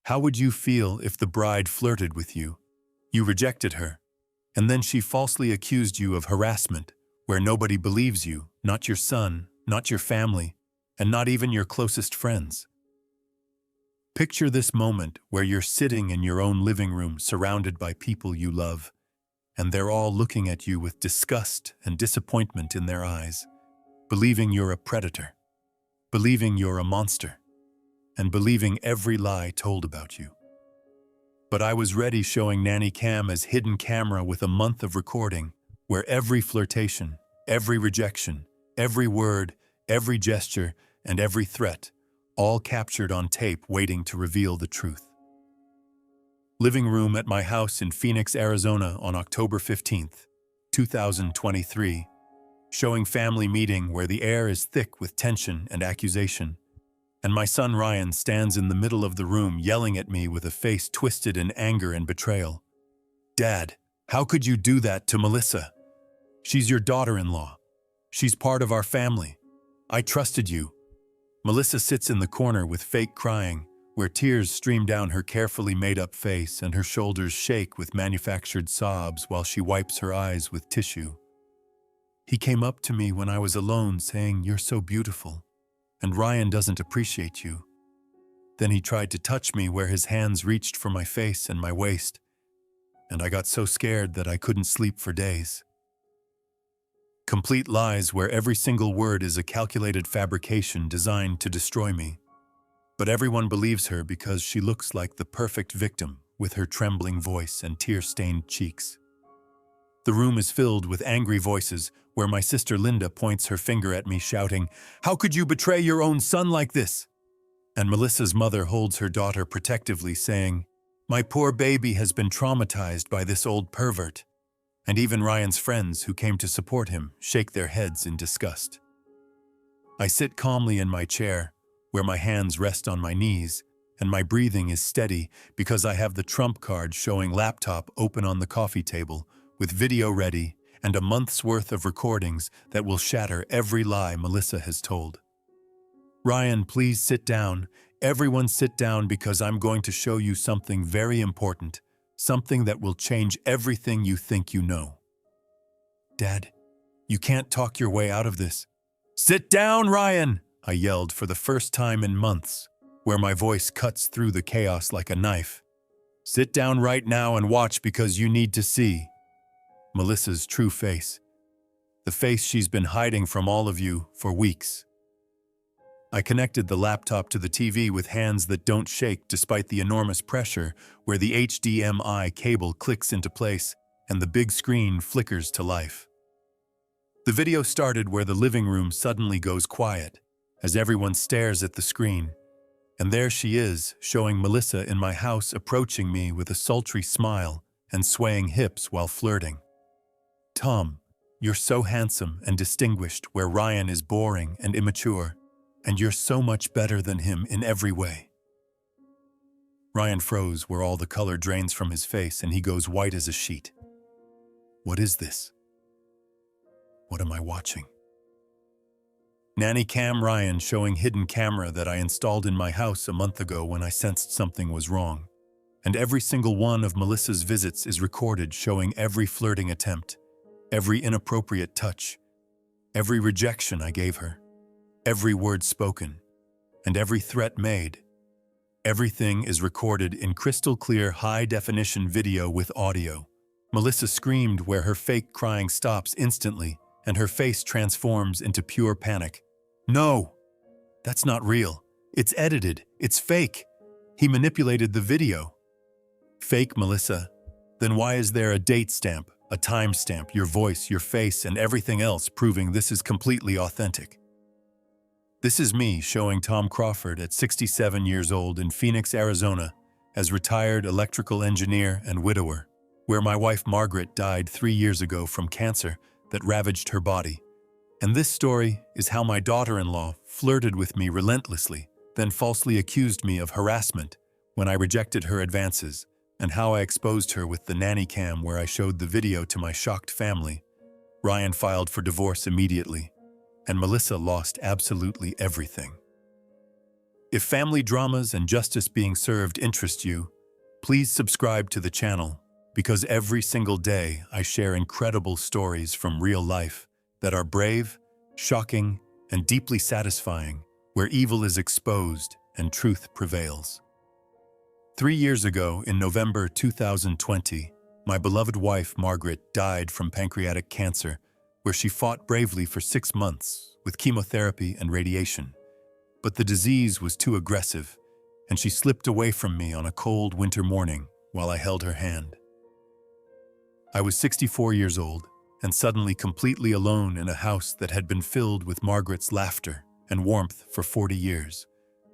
How would you feel if the bride flirted with you? You rejected her, and then she falsely accused you of harassment, where nobody believes you, not your son, not your family, and not even your closest friends. Picture this moment where you're sitting in your own living room surrounded by people you love, and they're all looking at you with disgust and disappointment in their eyes, believing you're a predator, believing you're a monster, and believing every lie told about you. But I was ready, showing Nanny Cam as hidden camera with a month of recording, where every flirtation, every rejection, every word, every gesture, and every threat, all captured on tape waiting to reveal the truth. Living room at my house in Phoenix, Arizona on October 15th, 2023, showing family meeting where the air is thick with tension and accusation, and my son Ryan stands in the middle of the room yelling at me with a face twisted in anger and betrayal. "Dad, how could you do that to Melissa? She's your daughter-in-law. She's part of our family. I trusted you." Melissa sits in the corner with fake crying, where tears stream down her carefully made-up face and her shoulders shake with manufactured sobs while she wipes her eyes with tissue. "He came up to me when I was alone saying, 'You're so beautiful, and Ryan doesn't appreciate you.' Then he tried to touch me where his hands reached for my face and my waist, and I got so scared that I couldn't sleep for days." Complete lies where every single word is a calculated fabrication designed to destroy me. But everyone believes her because she looks like the perfect victim with her trembling voice and tear-stained cheeks. The room is filled with angry voices where my sister Linda points her finger at me shouting, "How could you betray your own son like this?" And Melissa's mother holds her daughter protectively saying, "My poor baby has been traumatized by this old pervert." And even Ryan's friends who came to support him shake their heads in disgust. I sit calmly in my chair, where my hands rest on my knees, and my breathing is steady because I have the trump card showing laptop open on the coffee table, with video ready and a month's worth of recordings that will shatter every lie Melissa has told. "Ryan, please sit down. Everyone sit down because I'm going to show you something very important, something that will change everything you think you know." "Dad, you can't talk your way out of this." "Sit down, Ryan!" I yelled for the first time in months, where my voice cuts through the chaos like a knife. "Sit down right now and watch because you need to see Melissa's true face, the face she's been hiding from all of you for weeks." I connected the laptop to the TV with hands that don't shake despite the enormous pressure, where the HDMI cable clicks into place and the big screen flickers to life. The video started where the living room suddenly goes quiet, as everyone stares at the screen, and there she is, showing Melissa in my house approaching me with a sultry smile and swaying hips while flirting. "Tom, you're so handsome and distinguished where Ryan is boring and immature, and you're so much better than him in every way." Ryan froze where all the color drains from his face and he goes white as a sheet. What is this? What am I watching? Nanny Cam Ryan showing hidden camera that I installed in my house a month ago when I sensed something was wrong. And every single one of Melissa's visits is recorded, showing every flirting attempt, every inappropriate touch, every rejection I gave her, every word spoken, and every threat made. Everything is recorded in crystal clear, high-definition video with audio. Melissa screamed where her fake crying stops instantly and her face transforms into pure panic. "No, that's not real. It's edited. It's fake. He manipulated the video." "Fake, Melissa? Then why is there a date stamp, a time stamp, your voice, your face, and everything else proving this is completely authentic?" This is me showing Tom Crawford at 67 years old in Phoenix, Arizona, as retired electrical engineer and widower, where my wife Margaret died 3 years ago from cancer that ravaged her body. And this story is how my daughter-in-law flirted with me relentlessly, then falsely accused me of harassment when I rejected her advances, and how I exposed her with the nanny cam where I showed the video to my shocked family. Ryan filed for divorce immediately, and Melissa lost absolutely everything. If family dramas and justice being served interest you, please subscribe to the channel because every single day I share incredible stories from real life that are brave, shocking, and deeply satisfying, where evil is exposed and truth prevails. 3 years ago, in November 2020, my beloved wife, Margaret, died from pancreatic cancer, where she fought bravely for 6 months with chemotherapy and radiation. But the disease was too aggressive, and she slipped away from me on a cold winter morning while I held her hand. I was 64 years old and suddenly completely alone in a house that had been filled with Margaret's laughter and warmth for 40 years,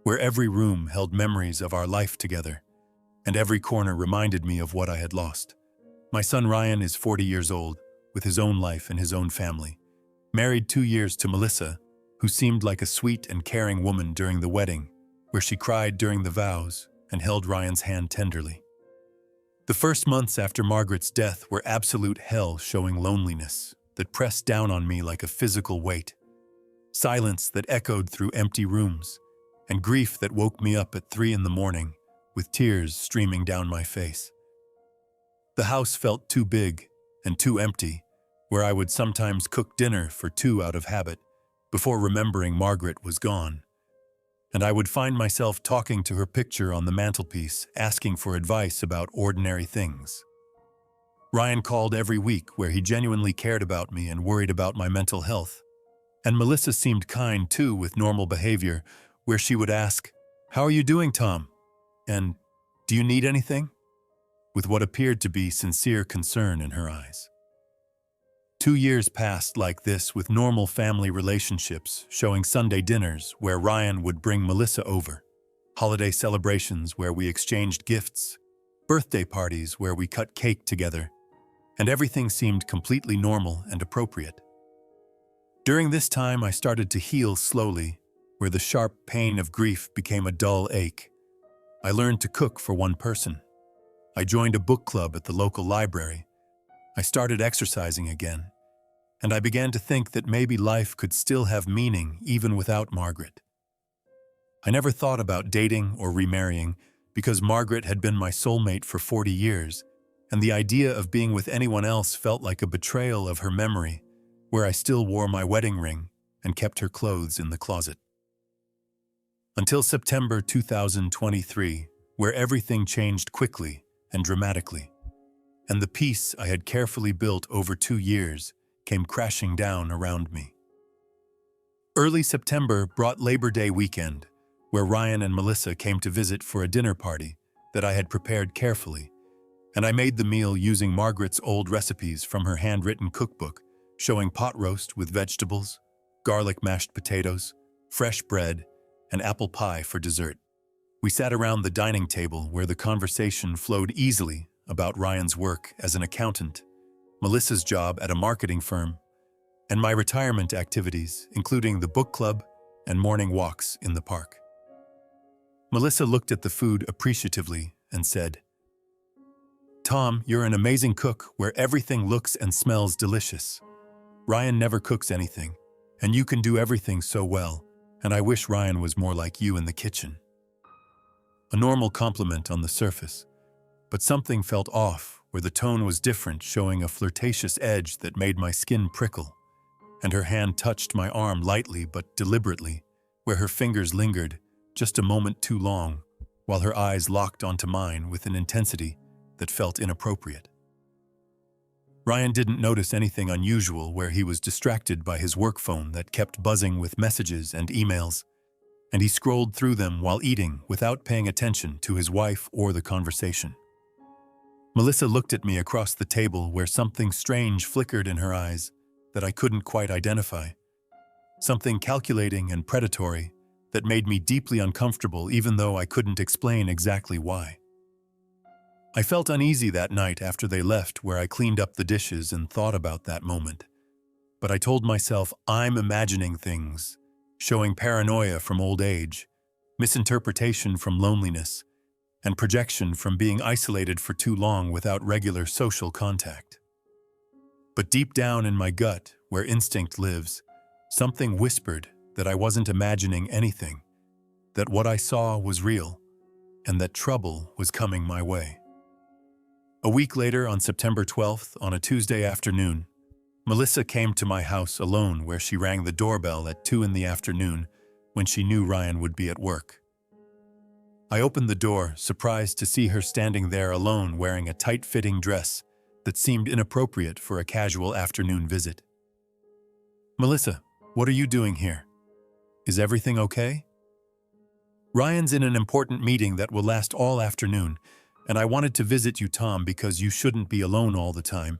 where every room held memories of our life together, and every corner reminded me of what I had lost. My son Ryan is 40 years old, with his own life and his own family, married 2 years to Melissa, who seemed like a sweet and caring woman during the wedding, where she cried during the vows and held Ryan's hand tenderly. The first months after Margaret's death were absolute hell, showing loneliness that pressed down on me like a physical weight, silence that echoed through empty rooms, and grief that woke me up at 3 a.m. with tears streaming down my face. The house felt too big and too empty, where I would sometimes cook dinner for 2 out of habit before remembering Margaret was gone. And I would find myself talking to her picture on the mantelpiece, asking for advice about ordinary things. Ryan called every week, where he genuinely cared about me and worried about my mental health. And Melissa seemed kind too, with normal behavior, where she would ask, "How are you doing, Tom?" And, "Do you need anything?" with what appeared to be sincere concern in her eyes. 2 years passed like this, with normal family relationships, showing Sunday dinners where Ryan would bring Melissa over, holiday celebrations where we exchanged gifts, birthday parties where we cut cake together, and everything seemed completely normal and appropriate. During this time, I started to heal slowly, where the sharp pain of grief became a dull ache. I learned to cook for one person. I joined a book club at the local library. I started exercising again, and I began to think that maybe life could still have meaning even without Margaret. I never thought about dating or remarrying because Margaret had been my soulmate for 40 years, and the idea of being with anyone else felt like a betrayal of her memory, where I still wore my wedding ring and kept her clothes in the closet. Until September 2023, where everything changed quickly and dramatically, and the peace I had carefully built over 2 years came crashing down around me. Early September brought Labor Day weekend, where Ryan and Melissa came to visit for a dinner party that I had prepared carefully, and I made the meal using Margaret's old recipes from her handwritten cookbook, showing pot roast with vegetables, garlic mashed potatoes, fresh bread, and apple pie for dessert. We sat around the dining table, where the conversation flowed easily about Ryan's work as an accountant, Melissa's job at a marketing firm, and my retirement activities, including the book club and morning walks in the park. Melissa looked at the food appreciatively and said, "Tom, you're an amazing cook where everything looks and smells delicious. Ryan never cooks anything, and you can do everything so well, and I wish Ryan was more like you in the kitchen." A normal compliment on the surface, but something felt off, where the tone was different, showing a flirtatious edge that made my skin prickle, and her hand touched my arm lightly but deliberately, where her fingers lingered just a moment too long, while her eyes locked onto mine with an intensity that felt inappropriate. Ryan didn't notice anything unusual, where he was distracted by his work phone that kept buzzing with messages and emails, and he scrolled through them while eating without paying attention to his wife or the conversation. Melissa looked at me across the table, where something strange flickered in her eyes that I couldn't quite identify. Something calculating and predatory that made me deeply uncomfortable, even though I couldn't explain exactly why. I felt uneasy that night after they left, where I cleaned up the dishes and thought about that moment. But I told myself I'm imagining things, showing paranoia from old age, misinterpretation from loneliness, and projection from being isolated for too long without regular social contact. But deep down in my gut, where instinct lives, something whispered that I wasn't imagining anything, that what I saw was real, and that trouble was coming my way. A week later, on September 12th, on a Tuesday afternoon, Melissa came to my house alone, where she rang the doorbell at 2 in the afternoon when she knew Ryan would be at work. I opened the door, surprised to see her standing there alone, wearing a tight-fitting dress that seemed inappropriate for a casual afternoon visit. "Melissa, what are you doing here? Is everything okay?" "Ryan's in an important meeting that will last all afternoon, and I wanted to visit you, Tom, because you shouldn't be alone all the time,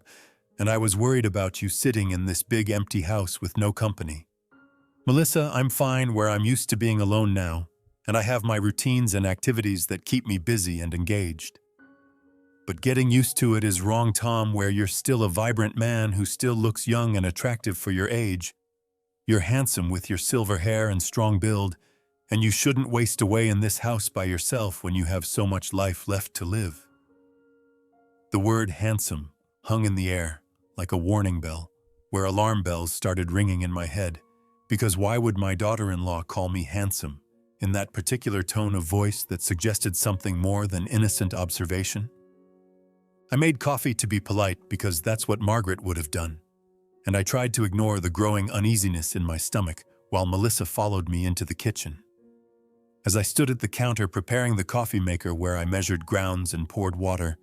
and I was worried about you sitting in this big empty house with no company." "Melissa, I'm fine where I'm used to being alone now, and I have my routines and activities that keep me busy and engaged. But getting used to it is wrong, Tom, where you're still a vibrant man who still looks young and attractive for your age. You're handsome with your silver hair and strong build, and you shouldn't waste away in this house by yourself when you have so much life left to live." The word handsome hung in the air like a warning bell, where alarm bells started ringing in my head, because why would my daughter-in-law call me handsome in that particular tone of voice that suggested something more than innocent observation? I made coffee to be polite because that's what Margaret would have done, and I tried to ignore the growing uneasiness in my stomach while Melissa followed me into the kitchen. As I stood at the counter preparing the coffee maker where I measured grounds and poured water,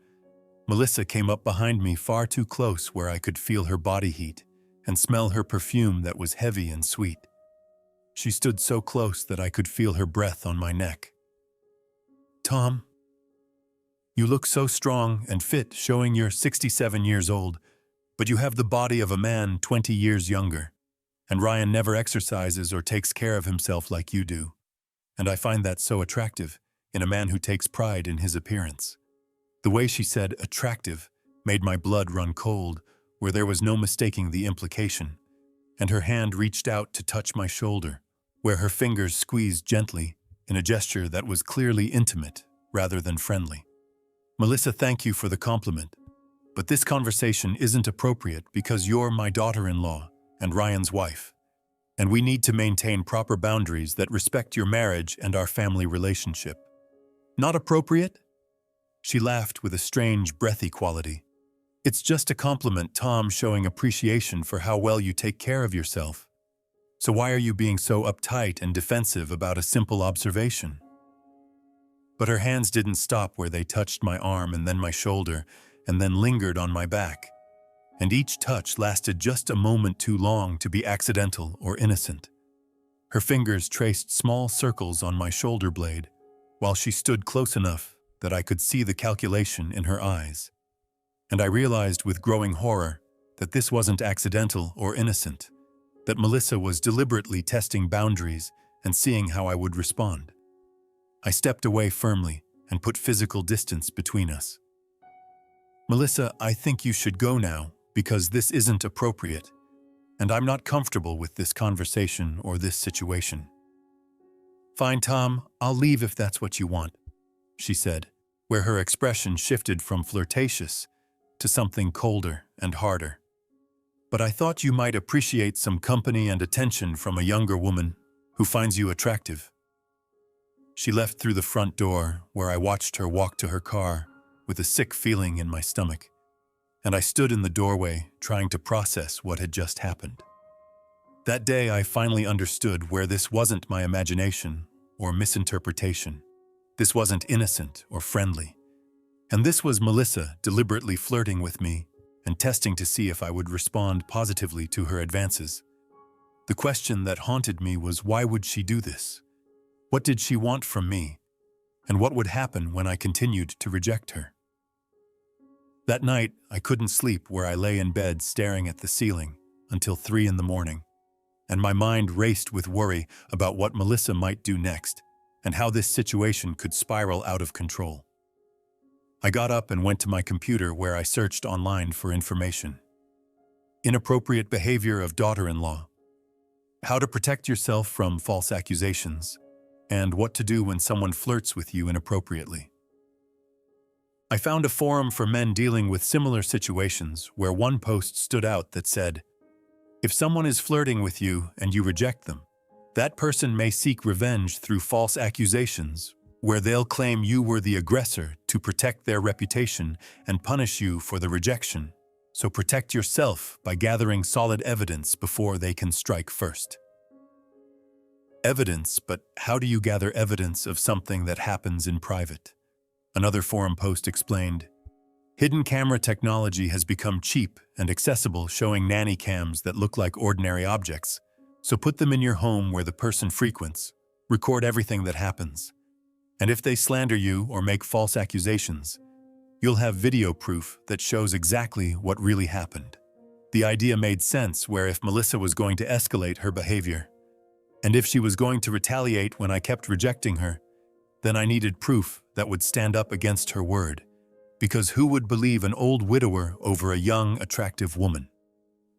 Melissa came up behind me far too close where I could feel her body heat and smell her perfume that was heavy and sweet. She stood so close that I could feel her breath on my neck. "Tom, you look so strong and fit, showing you're 67 years old, but you have the body of a man 20 years younger, and Ryan never exercises or takes care of himself like you do, and I find that so attractive in a man who takes pride in his appearance." The way she said "attractive" made my blood run cold, where there was no mistaking the implication, and her hand reached out to touch my shoulder, where her fingers squeezed gently in a gesture that was clearly intimate rather than friendly. "Melissa, thank you for the compliment, but this conversation isn't appropriate because you're my daughter-in-law and Ryan's wife, and we need to maintain proper boundaries that respect your marriage and our family relationship." "Not appropriate?" She laughed with a strange, breathy quality. "It's just a compliment, Tom, showing appreciation for how well you take care of yourself. So why are you being so uptight and defensive about a simple observation?" But her hands didn't stop where they touched my arm and then my shoulder and then lingered on my back. And each touch lasted just a moment too long to be accidental or innocent. Her fingers traced small circles on my shoulder blade, while she stood close enough that I could see the calculation in her eyes. And I realized with growing horror that this wasn't accidental or innocent, that Melissa was deliberately testing boundaries and seeing how I would respond. I stepped away firmly and put physical distance between us. "Melissa, I think you should go now because this isn't appropriate, and I'm not comfortable with this conversation or this situation." "Fine, Tom, I'll leave if that's what you want," she said, where her expression shifted from flirtatious to something colder and harder. "But I thought you might appreciate some company and attention from a younger woman who finds you attractive." She left through the front door, where I watched her walk to her car with a sick feeling in my stomach, and I stood in the doorway trying to process what had just happened. That day I finally understood where this wasn't my imagination or misinterpretation. This wasn't innocent or friendly. And this was Melissa deliberately flirting with me and testing to see if I would respond positively to her advances. The question that haunted me was, why would she do this? What did she want from me? And what would happen when I continued to reject her? That night, I couldn't sleep, where I lay in bed staring at the ceiling until 3 in the morning, and my mind raced with worry about what Melissa might do next and how this situation could spiral out of control. I got up and went to my computer, where I searched online for information. Inappropriate behavior of daughter-in-law, how to protect yourself from false accusations, and what to do when someone flirts with you inappropriately. I found a forum for men dealing with similar situations, where one post stood out that said, "If someone is flirting with you and you reject them, That person may seek revenge through false accusations, where they'll claim you were the aggressor to protect their reputation and punish you for the rejection. So protect yourself by gathering solid evidence before they can strike first. Evidence, but how do you gather evidence of something that happens in private? Another forum post explained, hidden camera technology has become cheap and accessible, showing nanny cams that look like ordinary objects. So put them in your home where the person frequents. Record everything that happens. And if they slander you or make false accusations, you'll have video proof that shows exactly what really happened. The idea made sense where if Melissa was going to escalate her behavior, and if she was going to retaliate when I kept rejecting her, then I needed proof that would stand up against her word. Because who would believe an old widower over a young, attractive woman?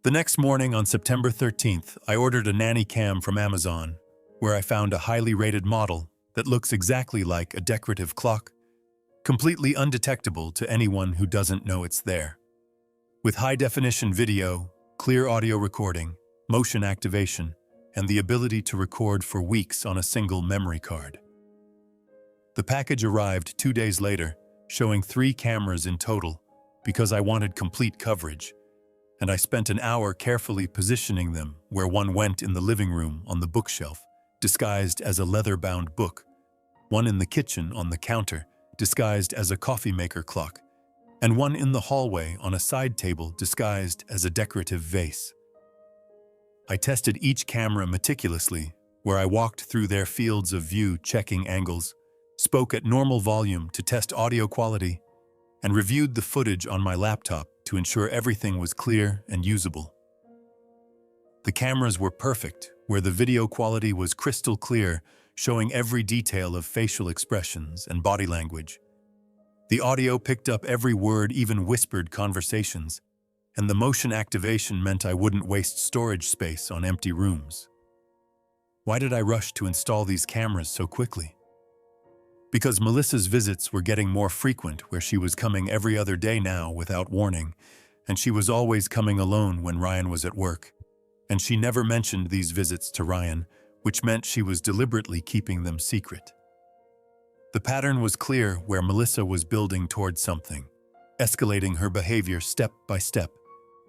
The next morning on September 13th, I ordered a nanny cam from Amazon, where I found a highly rated model that looks exactly like a decorative clock, completely undetectable to anyone who doesn't know it's there. With high-definition video, clear audio recording, motion activation, and the ability to record for weeks on a single memory card. The package arrived 2 days later, showing 3 cameras in total, because I wanted complete coverage, and I spent an hour carefully positioning them where one went in the living room on the bookshelf, disguised as a leather-bound book, one in the kitchen on the counter, disguised as a coffee maker clock, and one in the hallway on a side table disguised as a decorative vase. I tested each camera meticulously, where I walked through their fields of view checking angles, spoke at normal volume to test audio quality, and reviewed the footage on my laptop to ensure everything was clear and usable. The cameras were perfect, where the video quality was crystal clear, showing every detail of facial expressions and body language. The audio picked up every word, even whispered conversations, and the motion activation meant I wouldn't waste storage space on empty rooms. Why did I rush to install these cameras so quickly? Because Melissa's visits were getting more frequent, where she was coming every other day now without warning, and she was always coming alone when Ryan was at work. And she never mentioned these visits to Ryan, which meant she was deliberately keeping them secret. The pattern was clear where Melissa was building towards something, escalating her behavior step by step,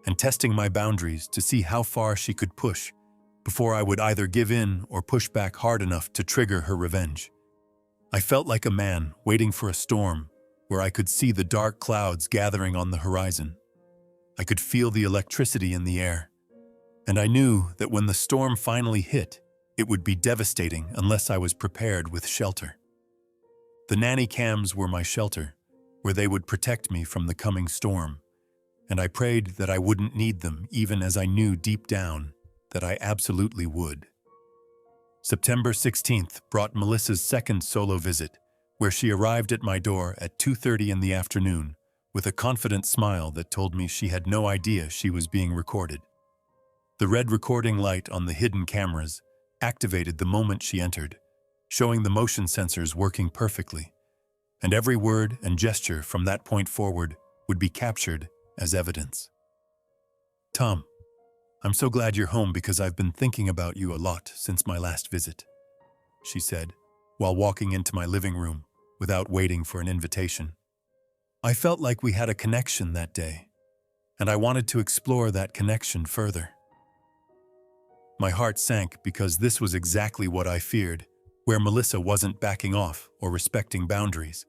and testing my boundaries to see how far she could push before I would either give in or push back hard enough to trigger her revenge. I felt like a man waiting for a storm, where I could see the dark clouds gathering on the horizon. I could feel the electricity in the air, and I knew that when the storm finally hit, it would be devastating unless I was prepared with shelter. The nanny cams were my shelter, where they would protect me from the coming storm, and I prayed that I wouldn't need them, even as I knew deep down that I absolutely would. September 16th brought Melissa's second solo visit, where she arrived at my door at 2:30 in the afternoon with a confident smile that told me she had no idea she was being recorded. The red recording light on the hidden cameras activated the moment she entered, showing the motion sensors working perfectly, and every word and gesture from that point forward would be captured as evidence. "Tom, I'm so glad you're home because I've been thinking about you a lot since my last visit," she said, while walking into my living room without waiting for an invitation. I felt like we had a connection that day, and I wanted to explore that connection further. My heart sank because this was exactly what I feared, where Melissa wasn't backing off or respecting boundaries,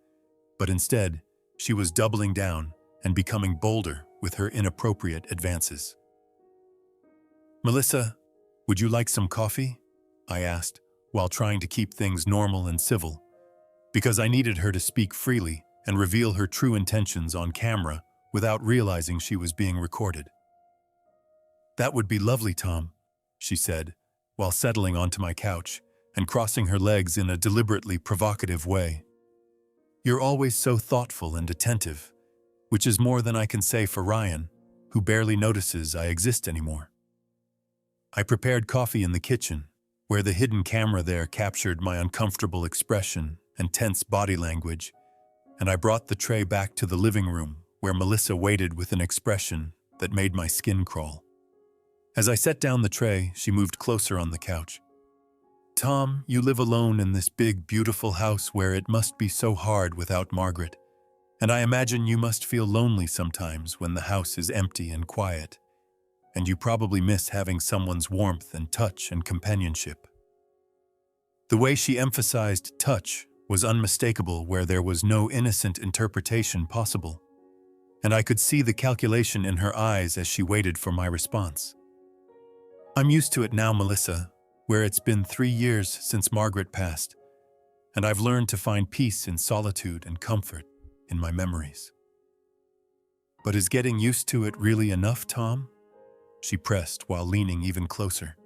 but instead, she was doubling down and becoming bolder with her inappropriate advances. "Melissa, would you like some coffee?" I asked, while trying to keep things normal and civil, because I needed her to speak freely and reveal her true intentions on camera without realizing she was being recorded. "That would be lovely, Tom," she said, while settling onto my couch and crossing her legs in a deliberately provocative way. "You're always so thoughtful and attentive, which is more than I can say for Ryan, who barely notices I exist anymore." I prepared coffee in the kitchen, where the hidden camera there captured my uncomfortable expression and tense body language, and I brought the tray back to the living room, where Melissa waited with an expression that made my skin crawl. As I set down the tray, she moved closer on the couch. Tom, you live alone in this big, beautiful house where it must be so hard without Margaret. And I imagine you must feel lonely sometimes when the house is empty and quiet. And you probably miss having someone's warmth and touch and companionship. The way she emphasized touch was unmistakable, where there was no innocent interpretation possible. And I could see the calculation in her eyes as she waited for my response. I'm used to it now, Melissa, where it's been 3 years since Margaret passed, and I've learned to find peace in solitude and comfort in my memories. But is getting used to it really enough, Tom? She pressed while leaning even closer.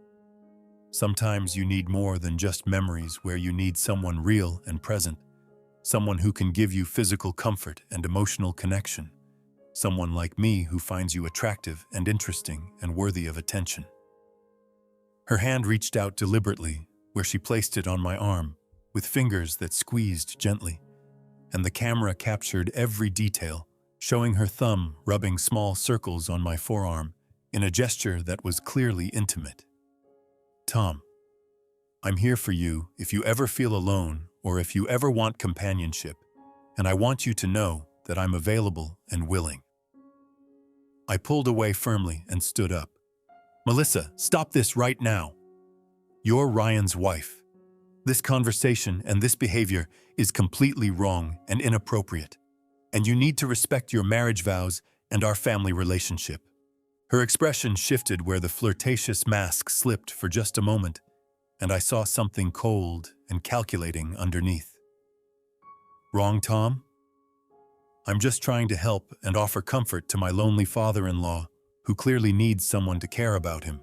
Sometimes you need more than just memories, where you need someone real and present, someone who can give you physical comfort and emotional connection, someone like me who finds you attractive and interesting and worthy of attention. Her hand reached out deliberately, where she placed it on my arm, with fingers that squeezed gently, and the camera captured every detail, showing her thumb rubbing small circles on my forearm in a gesture that was clearly intimate. Tom, I'm here for you if you ever feel alone or if you ever want companionship, and I want you to know that I'm available and willing. I pulled away firmly and stood up. Melissa, stop this right now. You're Ryan's wife. This conversation and this behavior is completely wrong and inappropriate, and you need to respect your marriage vows and our family relationship. Her expression shifted where the flirtatious mask slipped for just a moment, and I saw something cold and calculating underneath. Wrong, Tom? I'm just trying to help and offer comfort to my lonely father-in-law, who clearly needs someone to care about him.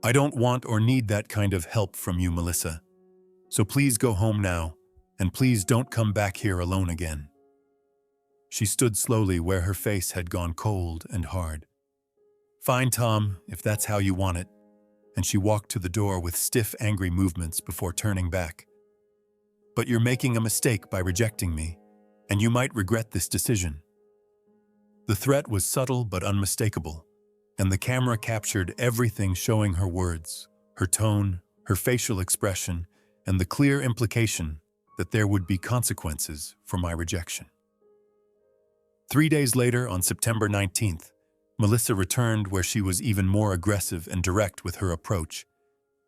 I don't want or need that kind of help from you, Melissa. So please go home now, and please don't come back here alone again. She stood slowly where her face had gone cold and hard. Fine, Tom, if that's how you want it. And she walked to the door with stiff, angry movements before turning back. But you're making a mistake by rejecting me, and you might regret this decision. The threat was subtle but unmistakable, and the camera captured everything, showing her words, her tone, her facial expression, and the clear implication that there would be consequences for my rejection. 3 days later, on September 19th, Melissa returned, where she was even more aggressive and direct with her approach,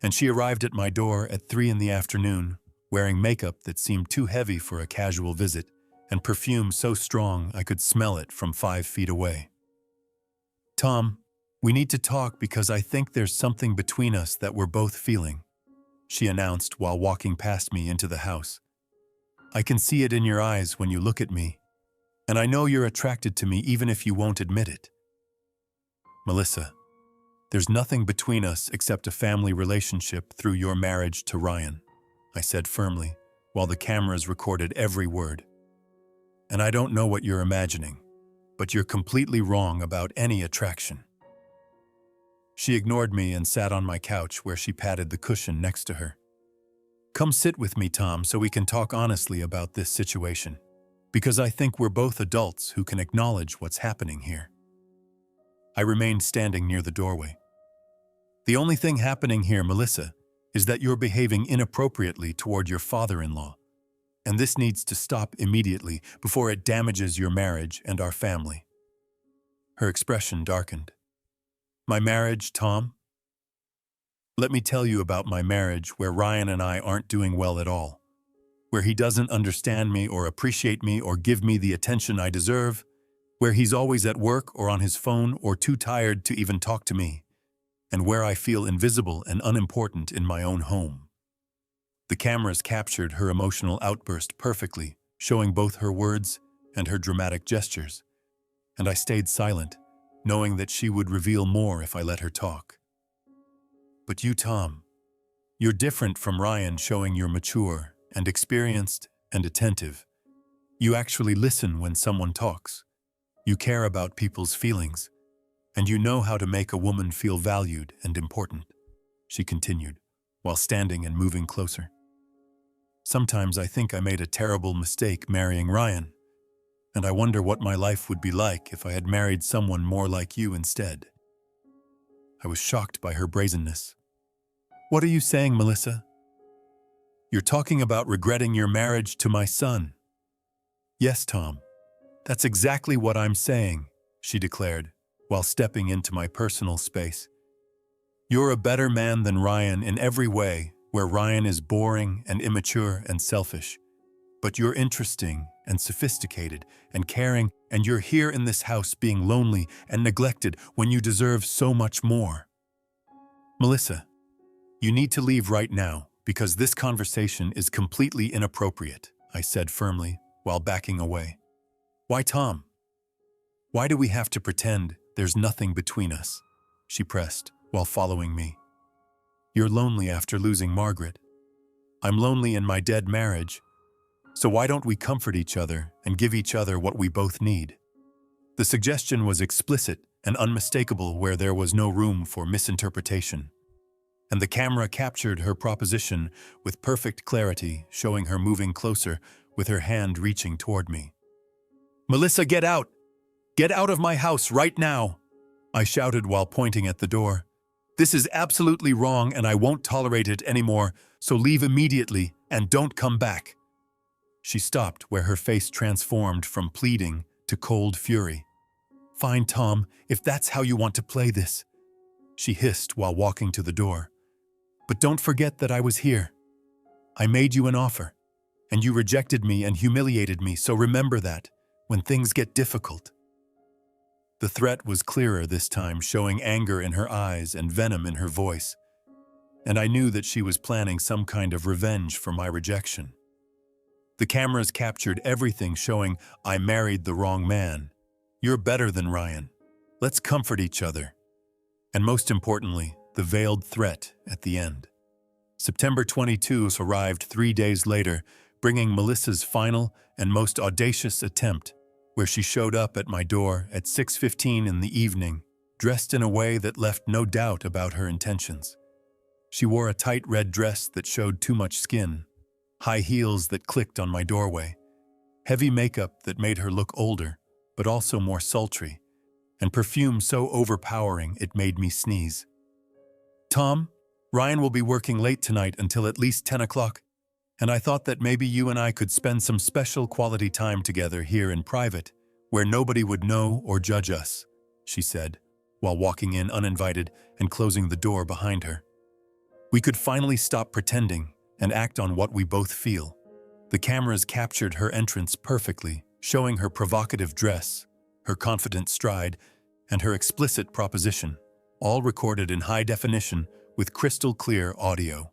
and she arrived at my door at 3 in the afternoon, wearing makeup that seemed too heavy for a casual visit, and perfume so strong I could smell it from 5 feet away. Tom, we need to talk because I think there's something between us that we're both feeling, she announced while walking past me into the house. I can see it in your eyes when you look at me, and I know you're attracted to me even if you won't admit it. Melissa, there's nothing between us except a family relationship through your marriage to Ryan, I said firmly, while the cameras recorded every word. And I don't know what you're imagining, but you're completely wrong about any attraction. She ignored me and sat on my couch, where she patted the cushion next to her. Come sit with me, Tom, so we can talk honestly about this situation, because I think we're both adults who can acknowledge what's happening here. I remained standing near the doorway. The only thing happening here, Melissa, is that you're behaving inappropriately toward your father-in-law, and this needs to stop immediately before it damages your marriage and our family. Her expression darkened. My marriage, Tom? Let me tell you about my marriage, where Ryan and I aren't doing well at all, where he doesn't understand me or appreciate me or give me the attention I deserve, where he's always at work or on his phone or too tired to even talk to me, and where I feel invisible and unimportant in my own home. The cameras captured her emotional outburst perfectly, showing both her words and her dramatic gestures, and I stayed silent, knowing that she would reveal more if I let her talk. But you, Tom, you're different from Ryan, showing you're mature and experienced and attentive. You actually listen when someone talks. You care about people's feelings, and you know how to make a woman feel valued and important, she continued, while standing and moving closer. Sometimes I think I made a terrible mistake marrying Ryan, and I wonder what my life would be like if I had married someone more like you instead. I was shocked by her brazenness. What are you saying, Melissa? You're talking about regretting your marriage to my son. Yes, Tom. That's exactly what I'm saying, she declared, while stepping into my personal space. You're a better man than Ryan in every way, where Ryan is boring and immature and selfish. But you're interesting and sophisticated and caring, and you're here in this house being lonely and neglected when you deserve so much more. Melissa, you need to leave right now because this conversation is completely inappropriate, I said firmly while backing away. Why, Tom? Why do we have to pretend there's nothing between us? She pressed while following me. You're lonely after losing Margaret. I'm lonely in my dead marriage. So why don't we comfort each other and give each other what we both need? The suggestion was explicit and unmistakable where there was no room for misinterpretation. And the camera captured her proposition with perfect clarity, showing her moving closer with her hand reaching toward me. Melissa, get out! Get out of my house right now! I shouted while pointing at the door. This is absolutely wrong and I won't tolerate it anymore, so leave immediately and don't come back. She stopped where her face transformed from pleading to cold fury. Fine, Tom, if that's how you want to play this, she hissed while walking to the door. But don't forget that I was here. I made you an offer, and you rejected me and humiliated me, so remember that when things get difficult. The threat was clearer this time, showing anger in her eyes and venom in her voice, and I knew that she was planning some kind of revenge for my rejection. The cameras captured everything, showing I married the wrong man. You're better than Ryan. Let's comfort each other. And most importantly, the veiled threat at the end. September 22 arrived 3 days later, bringing Melissa's final and most audacious attempt, where she showed up at my door at 6:15 in the evening, dressed in a way that left no doubt about her intentions. She wore a tight red dress that showed too much skin, high heels that clicked on my doorway, heavy makeup that made her look older, but also more sultry, and perfume so overpowering it made me sneeze. Tom, Ryan will be working late tonight until at least 10 o'clock, and I thought that maybe you and I could spend some special quality time together here in private, where nobody would know or judge us, she said, while walking in uninvited and closing the door behind her. We could finally stop pretending and act on what we both feel. The cameras captured her entrance perfectly, showing her provocative dress, her confident stride, and her explicit proposition, all recorded in high definition with crystal clear audio.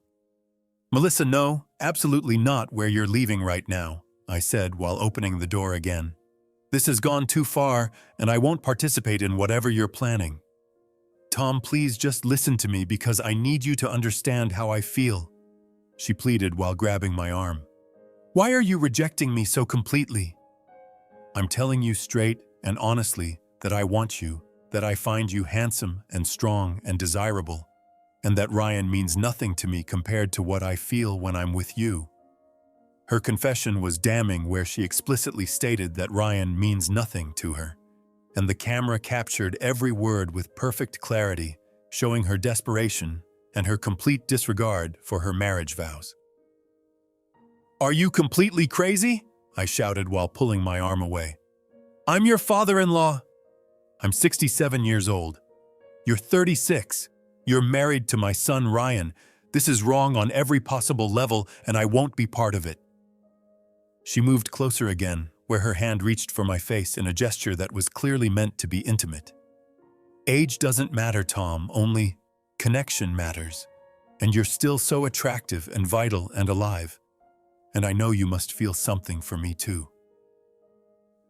Melissa, no, absolutely not where you're leaving right now, I said while opening the door again. This has gone too far, and I won't participate in whatever you're planning. Tom, please just listen to me because I need you to understand how I feel, she pleaded while grabbing my arm. Why are you rejecting me so completely? I'm telling you straight and honestly that I want you, that I find you handsome and strong and desirable, and that Ryan means nothing to me compared to what I feel when I'm with you. Her confession was damning where she explicitly stated that Ryan means nothing to her, and the camera captured every word with perfect clarity, showing her desperation and her complete disregard for her marriage vows. Are you completely crazy? I shouted while pulling my arm away. I'm your father-in-law. I'm 67 years old. You're 36. You're married to my son, Ryan. This is wrong on every possible level, and I won't be part of it. She moved closer again, where her hand reached for my face in a gesture that was clearly meant to be intimate. Age doesn't matter, Tom, only connection matters. And you're still so attractive and vital and alive. And I know you must feel something for me too.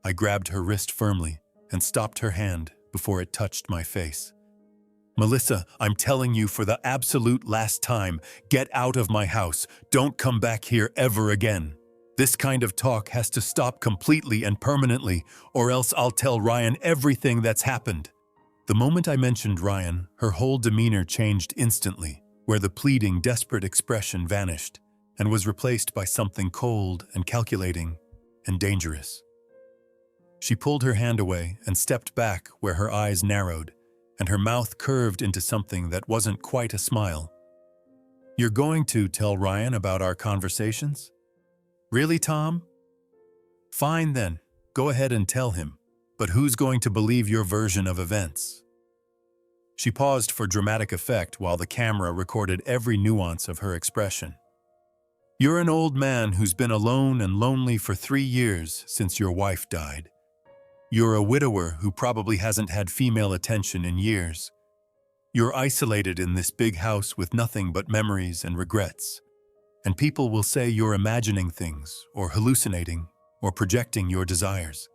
I grabbed her wrist firmly and stopped her hand before it touched my face. Melissa, I'm telling you for the absolute last time, get out of my house. Don't come back here ever again. This kind of talk has to stop completely and permanently, or else I'll tell Ryan everything that's happened. The moment I mentioned Ryan, her whole demeanor changed instantly, where the pleading, desperate expression vanished and was replaced by something cold and calculating and dangerous. She pulled her hand away and stepped back where her eyes narrowed and her mouth curved into something that wasn't quite a smile. You're going to tell Ryan about our conversations? Really, Tom? Fine then, go ahead and tell him. But who's going to believe your version of events? She paused for dramatic effect while the camera recorded every nuance of her expression. You're an old man who's been alone and lonely for 3 years since your wife died. You're a widower who probably hasn't had female attention in years. You're isolated in this big house with nothing but memories and regrets. And people will say you're imagining things, or hallucinating, or projecting your desires.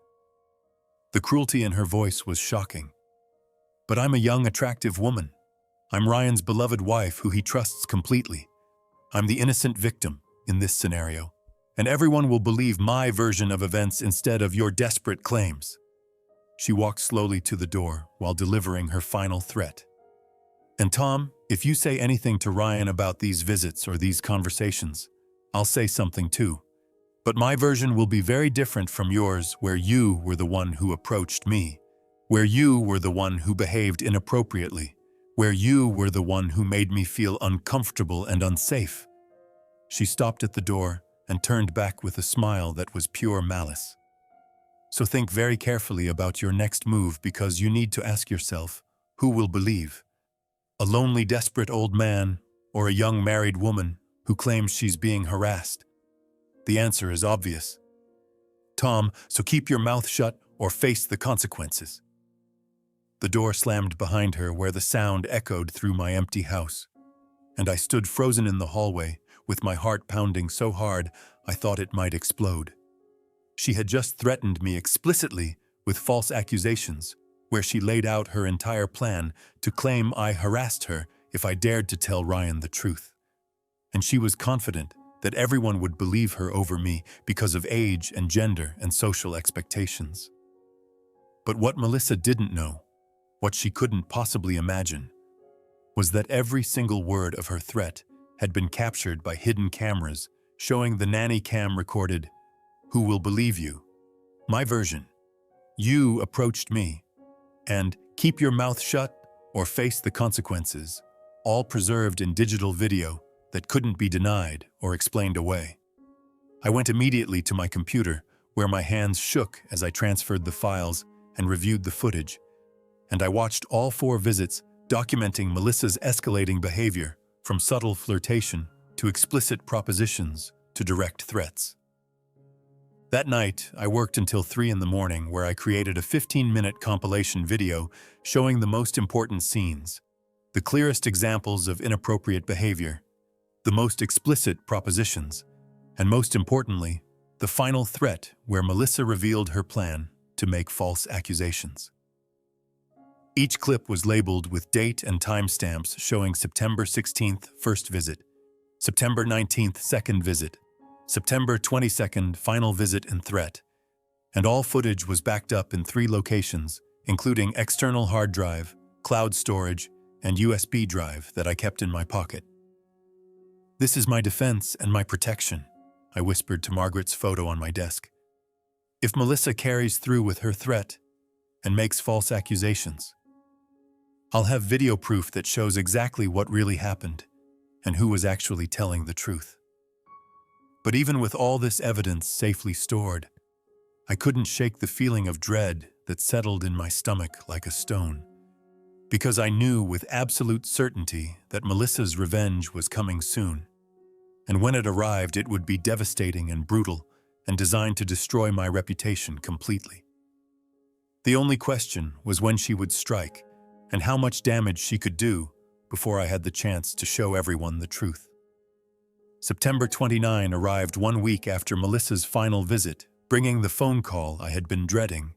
The cruelty in her voice was shocking. But I'm a young, attractive woman. I'm Ryan's beloved wife who he trusts completely. I'm the innocent victim in this scenario, and everyone will believe my version of events instead of your desperate claims. She walked slowly to the door while delivering her final threat. And Tom, if you say anything to Ryan about these visits or these conversations, I'll say something too. But my version will be very different from yours, where you were the one who approached me, where you were the one who behaved inappropriately, where you were the one who made me feel uncomfortable and unsafe. She stopped at the door and turned back with a smile that was pure malice. So think very carefully about your next move, because you need to ask yourself, who will believe? A lonely, desperate old man, or a young married woman who claims she's being harassed? The answer is obvious. Tom, so keep your mouth shut or face the consequences. The door slammed behind her where the sound echoed through my empty house, and I stood frozen in the hallway with my heart pounding so hard I thought it might explode. She had just threatened me explicitly with false accusations, where she laid out her entire plan to claim I harassed her if I dared to tell Ryan the truth. And she was confident that everyone would believe her over me because of age and gender and social expectations. But what Melissa didn't know, what she couldn't possibly imagine, was that every single word of her threat had been captured by hidden cameras showing the nanny cam recorded, "Who will believe you? My version. You approached me." And "Keep your mouth shut or face the consequences," all preserved in digital video that couldn't be denied or explained away. I went immediately to my computer, where my hands shook as I transferred the files and reviewed the footage, and I watched all 4 visits documenting Melissa's escalating behavior, from subtle flirtation to explicit propositions to direct threats. That night, I worked until 3 in the morning, where I created a 15-minute compilation video showing the most important scenes, the clearest examples of inappropriate behavior, the most explicit propositions, and most importantly, the final threat where Melissa revealed her plan to make false accusations. Each clip was labeled with date and timestamps showing September 16th, first visit, September 19th, second visit, September 22nd, final visit and threat, and all footage was backed up in 3 locations, including external hard drive, cloud storage, and USB drive that I kept in my pocket. "This is my defense and my protection," I whispered to Margaret's photo on my desk. "If Melissa carries through with her threat and makes false accusations, I'll have video proof that shows exactly what really happened and who was actually telling the truth." But even with all this evidence safely stored, I couldn't shake the feeling of dread that settled in my stomach like a stone, because I knew with absolute certainty that Melissa's revenge was coming soon, and when it arrived it would be devastating and brutal and designed to destroy my reputation completely. The only question was when she would strike and how much damage she could do before I had the chance to show everyone the truth. September 29 arrived 1 week after Melissa's final visit, bringing the phone call I had been dreading,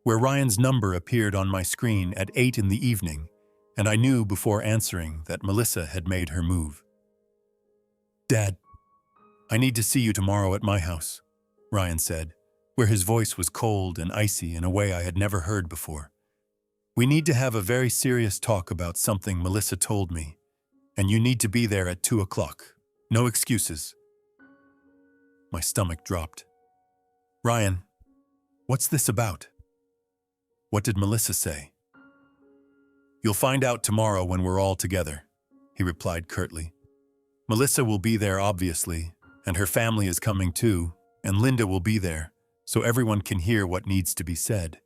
where Ryan's number appeared on my screen at 8 in the evening, and I knew before answering that Melissa had made her move. "Dad, I need to see you tomorrow at my house," Ryan said, where his voice was cold and icy in a way I had never heard before. "We need to have a very serious talk about something Melissa told me, and you need to be there at 2 o'clock. No excuses." My stomach dropped. "Ryan, what's this about? What did Melissa say?" "You'll find out tomorrow when we're all together," he replied curtly. Melissa will be there, obviously, and her family is coming too, and Linda will be there, so everyone can hear what needs to be said.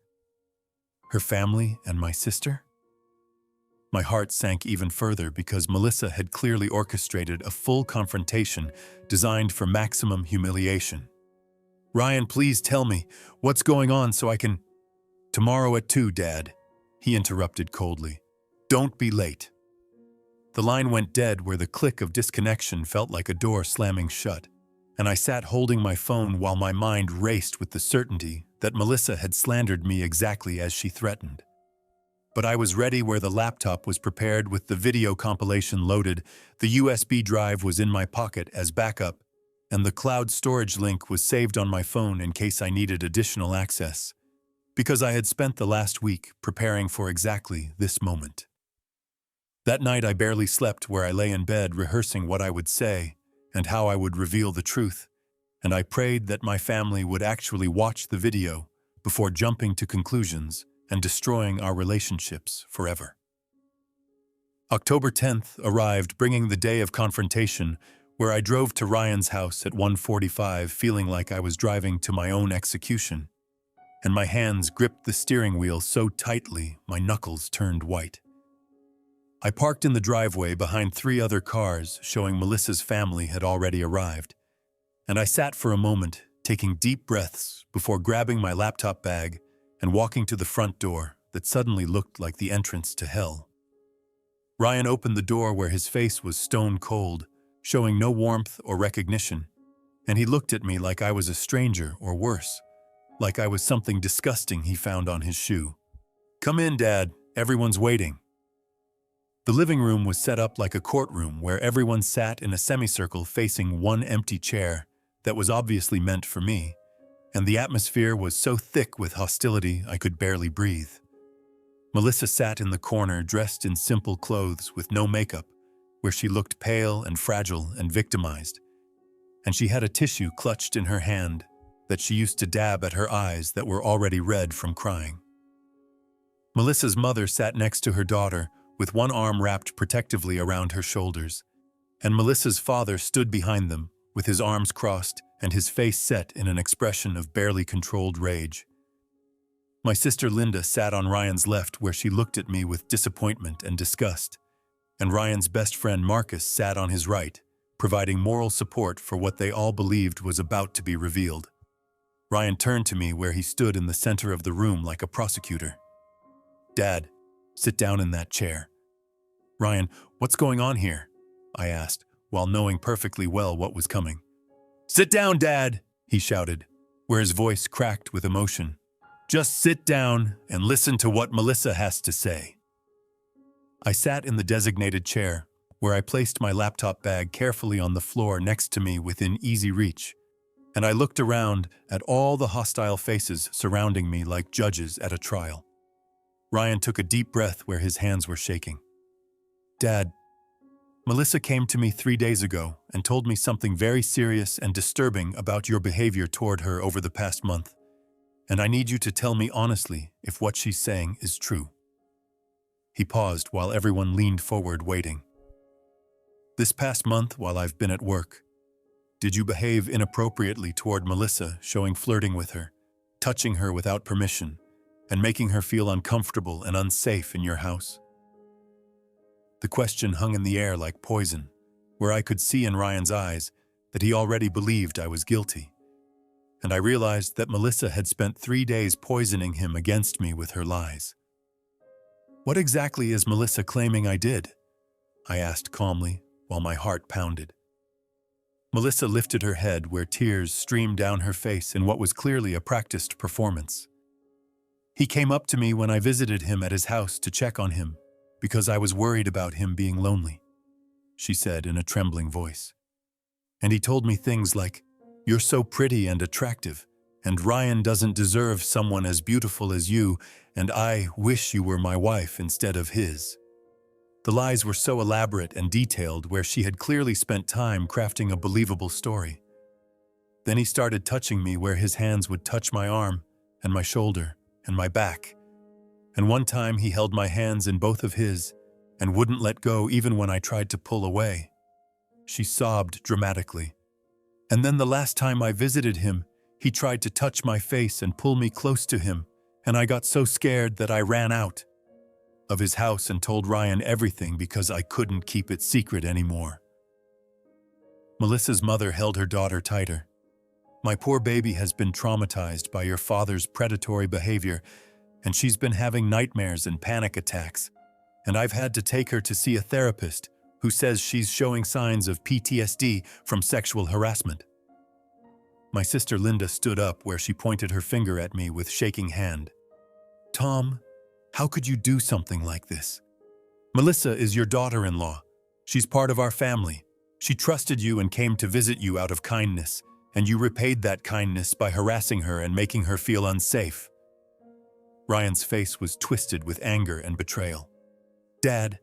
Her family and my sister? My heart sank even further because Melissa had clearly orchestrated a full confrontation designed for maximum humiliation. "Ryan, please tell me what's going on so I can—" "Tomorrow at 2, Dad," he interrupted coldly. "Don't be late." The line went dead where the click of disconnection felt like a door slamming shut, and I sat holding my phone while my mind raced with the certainty that Melissa had slandered me exactly as she threatened. But I was ready where the laptop was prepared with the video compilation loaded, the USB drive was in my pocket as backup, and the cloud storage link was saved on my phone in case I needed additional access, because I had spent the last week preparing for exactly this moment. That night I barely slept where I lay in bed rehearsing what I would say and how I would reveal the truth, and I prayed that my family would actually watch the video before jumping to conclusions and destroying our relationships forever. October 10th arrived, bringing the day of confrontation, where I drove to Ryan's house at 1:45 feeling like I was driving to my own execution, and my hands gripped the steering wheel so tightly my knuckles turned white. I parked in the driveway behind 3 other cars, showing Melissa's family had already arrived, and I sat for a moment, taking deep breaths before grabbing my laptop bag and walking to the front door that suddenly looked like the entrance to hell. Ryan opened the door where his face was stone cold, showing no warmth or recognition, and he looked at me like I was a stranger or worse, like I was something disgusting he found on his shoe. "Come in, Dad. Everyone's waiting." The living room was set up like a courtroom where everyone sat in a semicircle facing one empty chair that was obviously meant for me, and the atmosphere was so thick with hostility I could barely breathe. Melissa sat in the corner dressed in simple clothes with no makeup, where she looked pale and fragile and victimized, and she had a tissue clutched in her hand that she used to dab at her eyes that were already red from crying. Melissa's mother sat next to her daughter with one arm wrapped protectively around her shoulders, and Melissa's father stood behind them with his arms crossed and his face set in an expression of barely controlled rage. My sister Linda sat on Ryan's left where she looked at me with disappointment and disgust, and Ryan's best friend Marcus sat on his right, providing moral support for what they all believed was about to be revealed. Ryan turned to me where he stood in the center of the room like a prosecutor. "Dad, sit down in that chair." "Ryan, what's going on here?" I asked, while knowing perfectly well what was coming. "Sit down, Dad," he shouted, where his voice cracked with emotion. "Just sit down and listen to what Melissa has to say." I sat in the designated chair, where I placed my laptop bag carefully on the floor next to me within easy reach, and I looked around at all the hostile faces surrounding me like judges at a trial. Ryan took a deep breath where his hands were shaking. "Dad, Melissa came to me 3 days ago and told me something very serious and disturbing about your behavior toward her over the past month, and I need you to tell me honestly if what she's saying is true." He paused while everyone leaned forward waiting. "This past month while I've been at work, did you behave inappropriately toward Melissa, showing flirting with her, touching her without permission, and making her feel uncomfortable and unsafe in your house?" The question hung in the air like poison, where I could see in Ryan's eyes that he already believed I was guilty. And I realized that Melissa had spent 3 days poisoning him against me with her lies. "What exactly is Melissa claiming I did?" I asked calmly, while my heart pounded. Melissa lifted her head where tears streamed down her face in what was clearly a practiced performance. "He came up to me when I visited him at his house to check on him, because I was worried about him being lonely," she said in a trembling voice. "And he told me things like, 'You're so pretty and attractive, and Ryan doesn't deserve someone as beautiful as you, and I wish you were my wife instead of his.'" The lies were so elaborate and detailed where she had clearly spent time crafting a believable story. Then he started touching me where his hands would touch my arm and my shoulder and my back. And one time he held my hands in both of his and wouldn't let go even when I tried to pull away. she sobbed dramatically. And then the last time I visited him, he tried to touch my face and pull me close to him, and I got so scared that I ran out of his house and told Ryan everything because I couldn't keep it secret anymore. Melissa's mother held her daughter tighter. My poor baby has been traumatized by your father's predatory behavior, and she's been having nightmares and panic attacks. And I've had to take her to see a therapist who says she's showing signs of PTSD from sexual harassment. My sister Linda stood up where she pointed her finger at me with shaking hand. Tom, how could you do something like this? Melissa is your daughter-in-law. She's part of our family. She trusted you and came to visit you out of kindness, and you repaid that kindness by harassing her and making her feel unsafe. Ryan's face was twisted with anger and betrayal. Dad,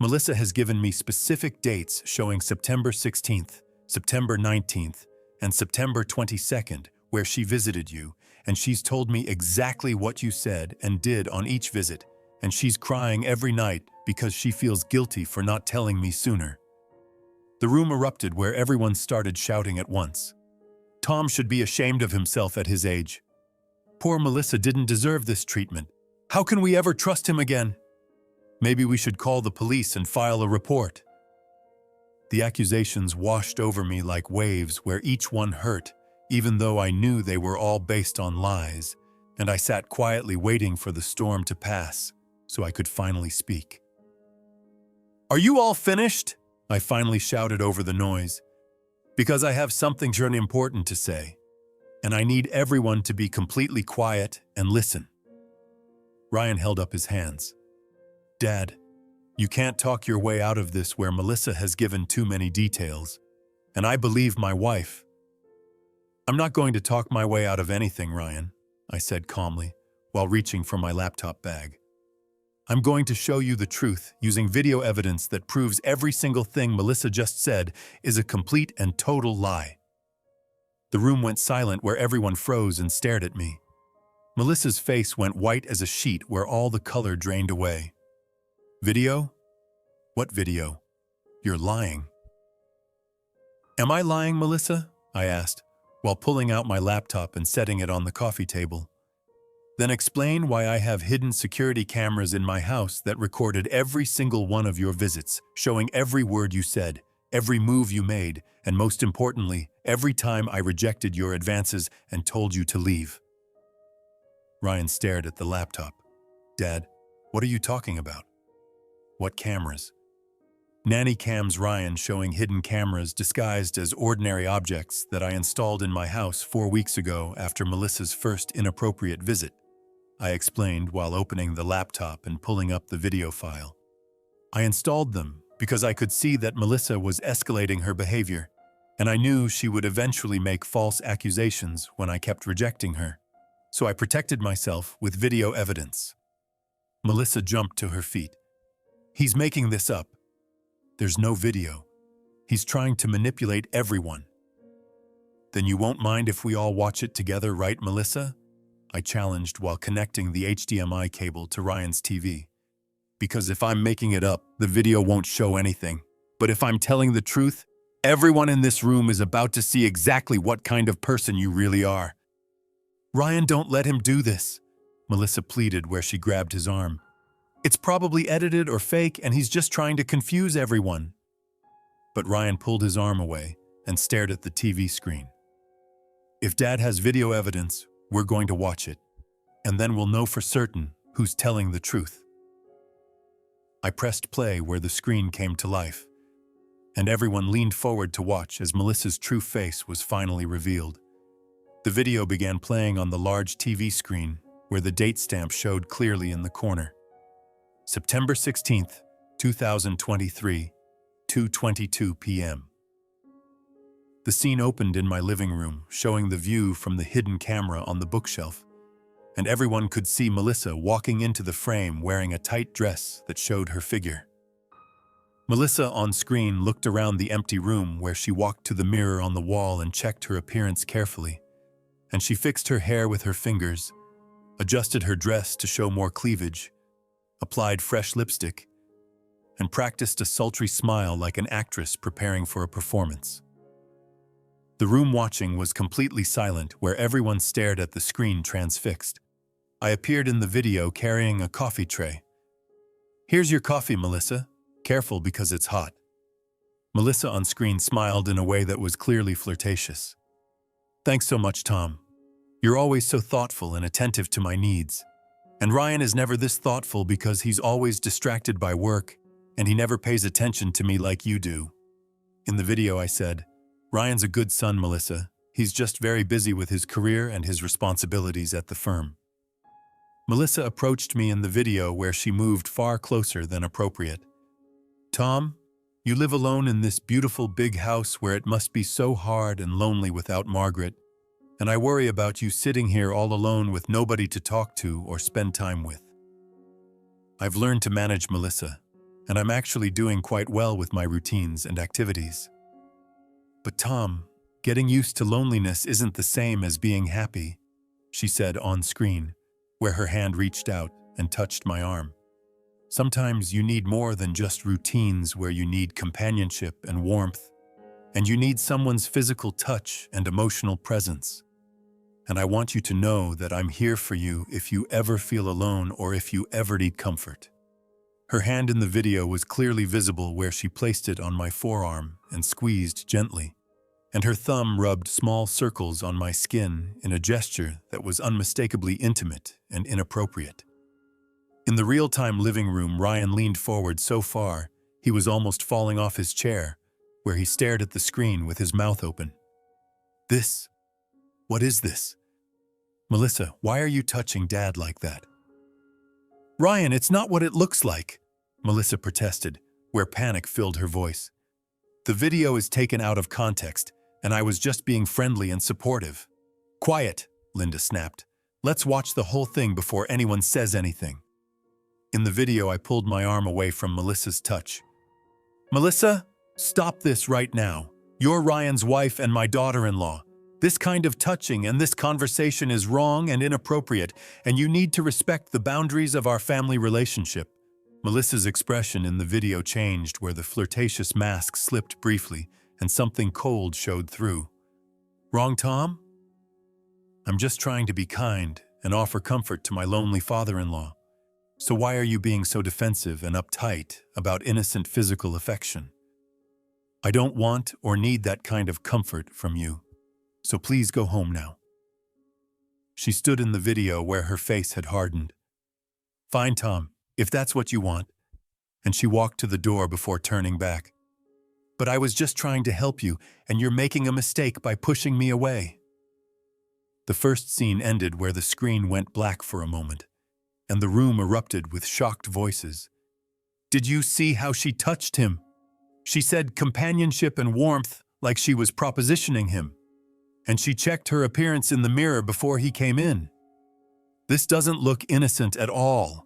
Melissa has given me specific dates showing September 16th, September 19th, and September 22nd, where she visited you, and she's told me exactly what you said and did on each visit, and she's crying every night because she feels guilty for not telling me sooner. The room erupted where everyone started shouting at once. Tom should be ashamed of himself at his age. Poor Melissa didn't deserve this treatment. How can we ever trust him again? Maybe we should call the police and file a report. The accusations washed over me like waves where each one hurt, even though I knew they were all based on lies, and I sat quietly waiting for the storm to pass so I could finally speak. Are you all finished? I finally shouted over the noise, because I have something very important to say, and I need everyone to be completely quiet and listen. Ryan held up his hands. Dad, you can't talk your way out of this where Melissa has given too many details, and I believe my wife. I'm not going to talk my way out of anything, Ryan, I said calmly, while reaching for my laptop bag. I'm going to show you the truth using video evidence that proves every single thing Melissa just said is a complete and total lie. The room went silent where everyone froze and stared at me. Melissa's face went white as a sheet where all the color drained away. Video? What video? You're lying. Am I lying, Melissa? I asked, while pulling out my laptop and setting it on the coffee table. Then explain why I have hidden security cameras in my house that recorded every single one of your visits, showing every word you said, every move you made, and most importantly, every time I rejected your advances and told you to leave. Ryan stared at the laptop. Dad, what are you talking about? What cameras? Nanny cams Ryan showing hidden cameras disguised as ordinary objects that I installed in my house 4 weeks ago after Melissa's first inappropriate visit. I explained while opening the laptop and pulling up the video file. I installed them because I could see that Melissa was escalating her behavior, and I knew she would eventually make false accusations when I kept rejecting her. So I protected myself with video evidence. Melissa jumped to her feet. He's making this up. There's no video. He's trying to manipulate everyone. Then you won't mind if we all watch it together, right, Melissa? I challenged while connecting the HDMI cable to Ryan's TV. Because if I'm making it up, the video won't show anything. But if I'm telling the truth, everyone in this room is about to see exactly what kind of person you really are. Ryan, don't let him do this, Melissa pleaded where she grabbed his arm. It's probably edited or fake, and he's just trying to confuse everyone. But Ryan pulled his arm away and stared at the TV screen. If Dad has video evidence, we're going to watch it, and then we'll know for certain who's telling the truth. I pressed play where the screen came to life, and everyone leaned forward to watch as Melissa's true face was finally revealed. The video began playing on the large TV screen where the date stamp showed clearly in the corner. September 16th, 2023, 2:22 p.m. The scene opened in my living room, showing the view from the hidden camera on the bookshelf, and everyone could see Melissa walking into the frame wearing a tight dress that showed her figure. Melissa on screen looked around the empty room where she walked to the mirror on the wall and checked her appearance carefully, and she fixed her hair with her fingers, adjusted her dress to show more cleavage, applied fresh lipstick, and practiced a sultry smile like an actress preparing for a performance. The room watching was completely silent, where everyone stared at the screen transfixed. I appeared in the video carrying a coffee tray. "Here's your coffee, Melissa. Careful because it's hot." Melissa on screen smiled in a way that was clearly flirtatious. "Thanks so much, Tom. You're always so thoughtful and attentive to my needs. And Ryan is never this thoughtful because he's always distracted by work, and he never pays attention to me like you do." In the video I said, "Ryan's a good son, Melissa. He's just very busy with his career and his responsibilities at the firm." Melissa approached me in the video where she moved far closer than appropriate. "Tom, you live alone in this beautiful big house where it must be so hard and lonely without Margaret, and I worry about you sitting here all alone with nobody to talk to or spend time with." I've learned to manage Melissa, and I'm actually doing quite well with my routines and activities. "But Tom, getting used to loneliness isn't the same as being happy," she said on screen, where her hand reached out and touched my arm. "Sometimes you need more than just routines, where you need companionship and warmth, and you need someone's physical touch and emotional presence. And I want you to know that I'm here for you if you ever feel alone or if you ever need comfort." Her hand in the video was clearly visible where she placed it on my forearm and squeezed gently, and her thumb rubbed small circles on my skin in a gesture that was unmistakably intimate and inappropriate. In the real-time living room, Ryan leaned forward so far he was almost falling off his chair, where he stared at the screen with his mouth open. What is this? Melissa, why are you touching Dad like that?" "Ryan, it's not what it looks like," Melissa protested, where panic filled her voice. "The video is taken out of context, and I was just being friendly and supportive." "Quiet," Linda snapped. "Let's watch the whole thing before anyone says anything." In the video, I pulled my arm away from Melissa's touch. "Melissa, stop this right now. You're Ryan's wife and my daughter-in-law. This kind of touching and this conversation is wrong and inappropriate, and you need to respect the boundaries of our family relationship." Melissa's expression in the video changed, where the flirtatious mask slipped briefly and something cold showed through. "Wrong, Tom? I'm just trying to be kind and offer comfort to my lonely father-in-law. So why are you being so defensive and uptight about innocent physical affection? I don't want or need that kind of comfort from you. So please go home now." She stood in the video where her face had hardened. "Fine, Tom, if that's what you want." And she walked to the door before turning back. "But I was just trying to help you, and you're making a mistake by pushing me away." The first scene ended where the screen went black for a moment, and the room erupted with shocked voices. "Did you see how she touched him? She said companionship and warmth like she was propositioning him. And she checked her appearance in the mirror before he came in. This doesn't look innocent at all."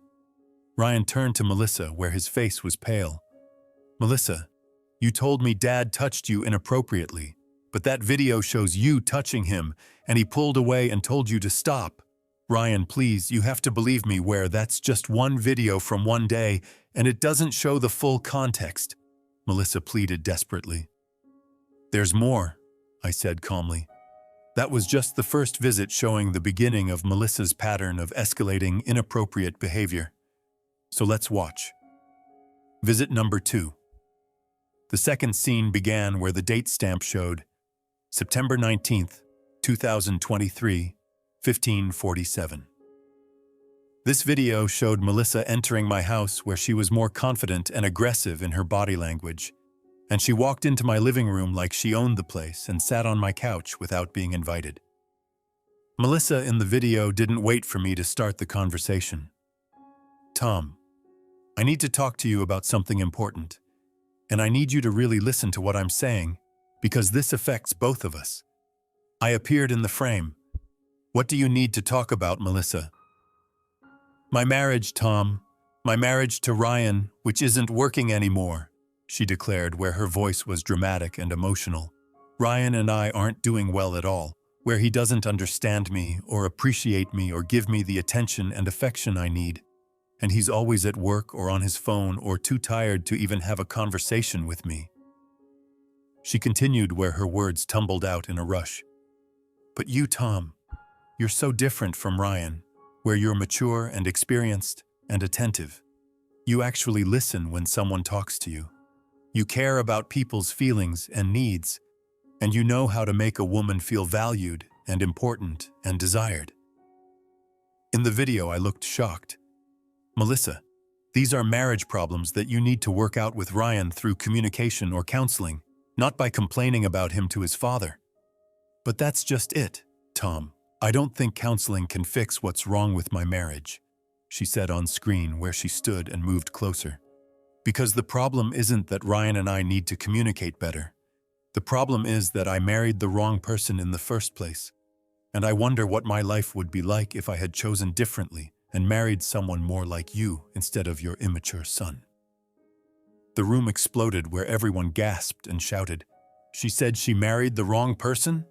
Ryan turned to Melissa, where his face was pale. "Melissa, you told me Dad touched you inappropriately, but that video shows you touching him, and he pulled away and told you to stop. Ryan, please, you have to believe me, where that's just one video from one day, and it doesn't show the full context," Melissa pleaded desperately. "There's more," I said calmly. "That was just the first visit, showing the beginning of Melissa's pattern of escalating inappropriate behavior. So let's watch. Visit number 2. The second scene began where the date stamp showed September 19th, 2023, 15:47. This video showed Melissa entering my house, where she was more confident and aggressive in her body language, and she walked into my living room like she owned the place and sat on my couch without being invited. Melissa in the video didn't wait for me to start the conversation. "Tom, I need to talk to you about something important, and I need you to really listen to what I'm saying, because this affects both of us." I appeared in the frame. "What do you need to talk about, Melissa?" "My marriage, Tom. My marriage to Ryan, which isn't working anymore," she declared, where her voice was dramatic and emotional. "Ryan and I aren't doing well at all, where he doesn't understand me or appreciate me or give me the attention and affection I need. and he's always at work or on his phone or too tired to even have a conversation with me." She continued where her words tumbled out in a rush. "But you, Tom, you're so different from Ryan, where you're mature and experienced and attentive. You actually listen when someone talks to you. You care about people's feelings and needs, and you know how to make a woman feel valued and important and desired." In the video, I looked shocked. "Melissa, these are marriage problems that you need to work out with Ryan through communication or counseling, not by complaining about him to his father." "But that's just it, Tom. I don't think counseling can fix what's wrong with my marriage," she said on screen where she stood and moved closer. "Because the problem isn't that Ryan and I need to communicate better. The problem is that I married the wrong person in the first place, and I wonder what my life would be like if I had chosen differently and married someone more like you instead of your immature son." The room exploded where everyone gasped and shouted. "She said she married the wrong person?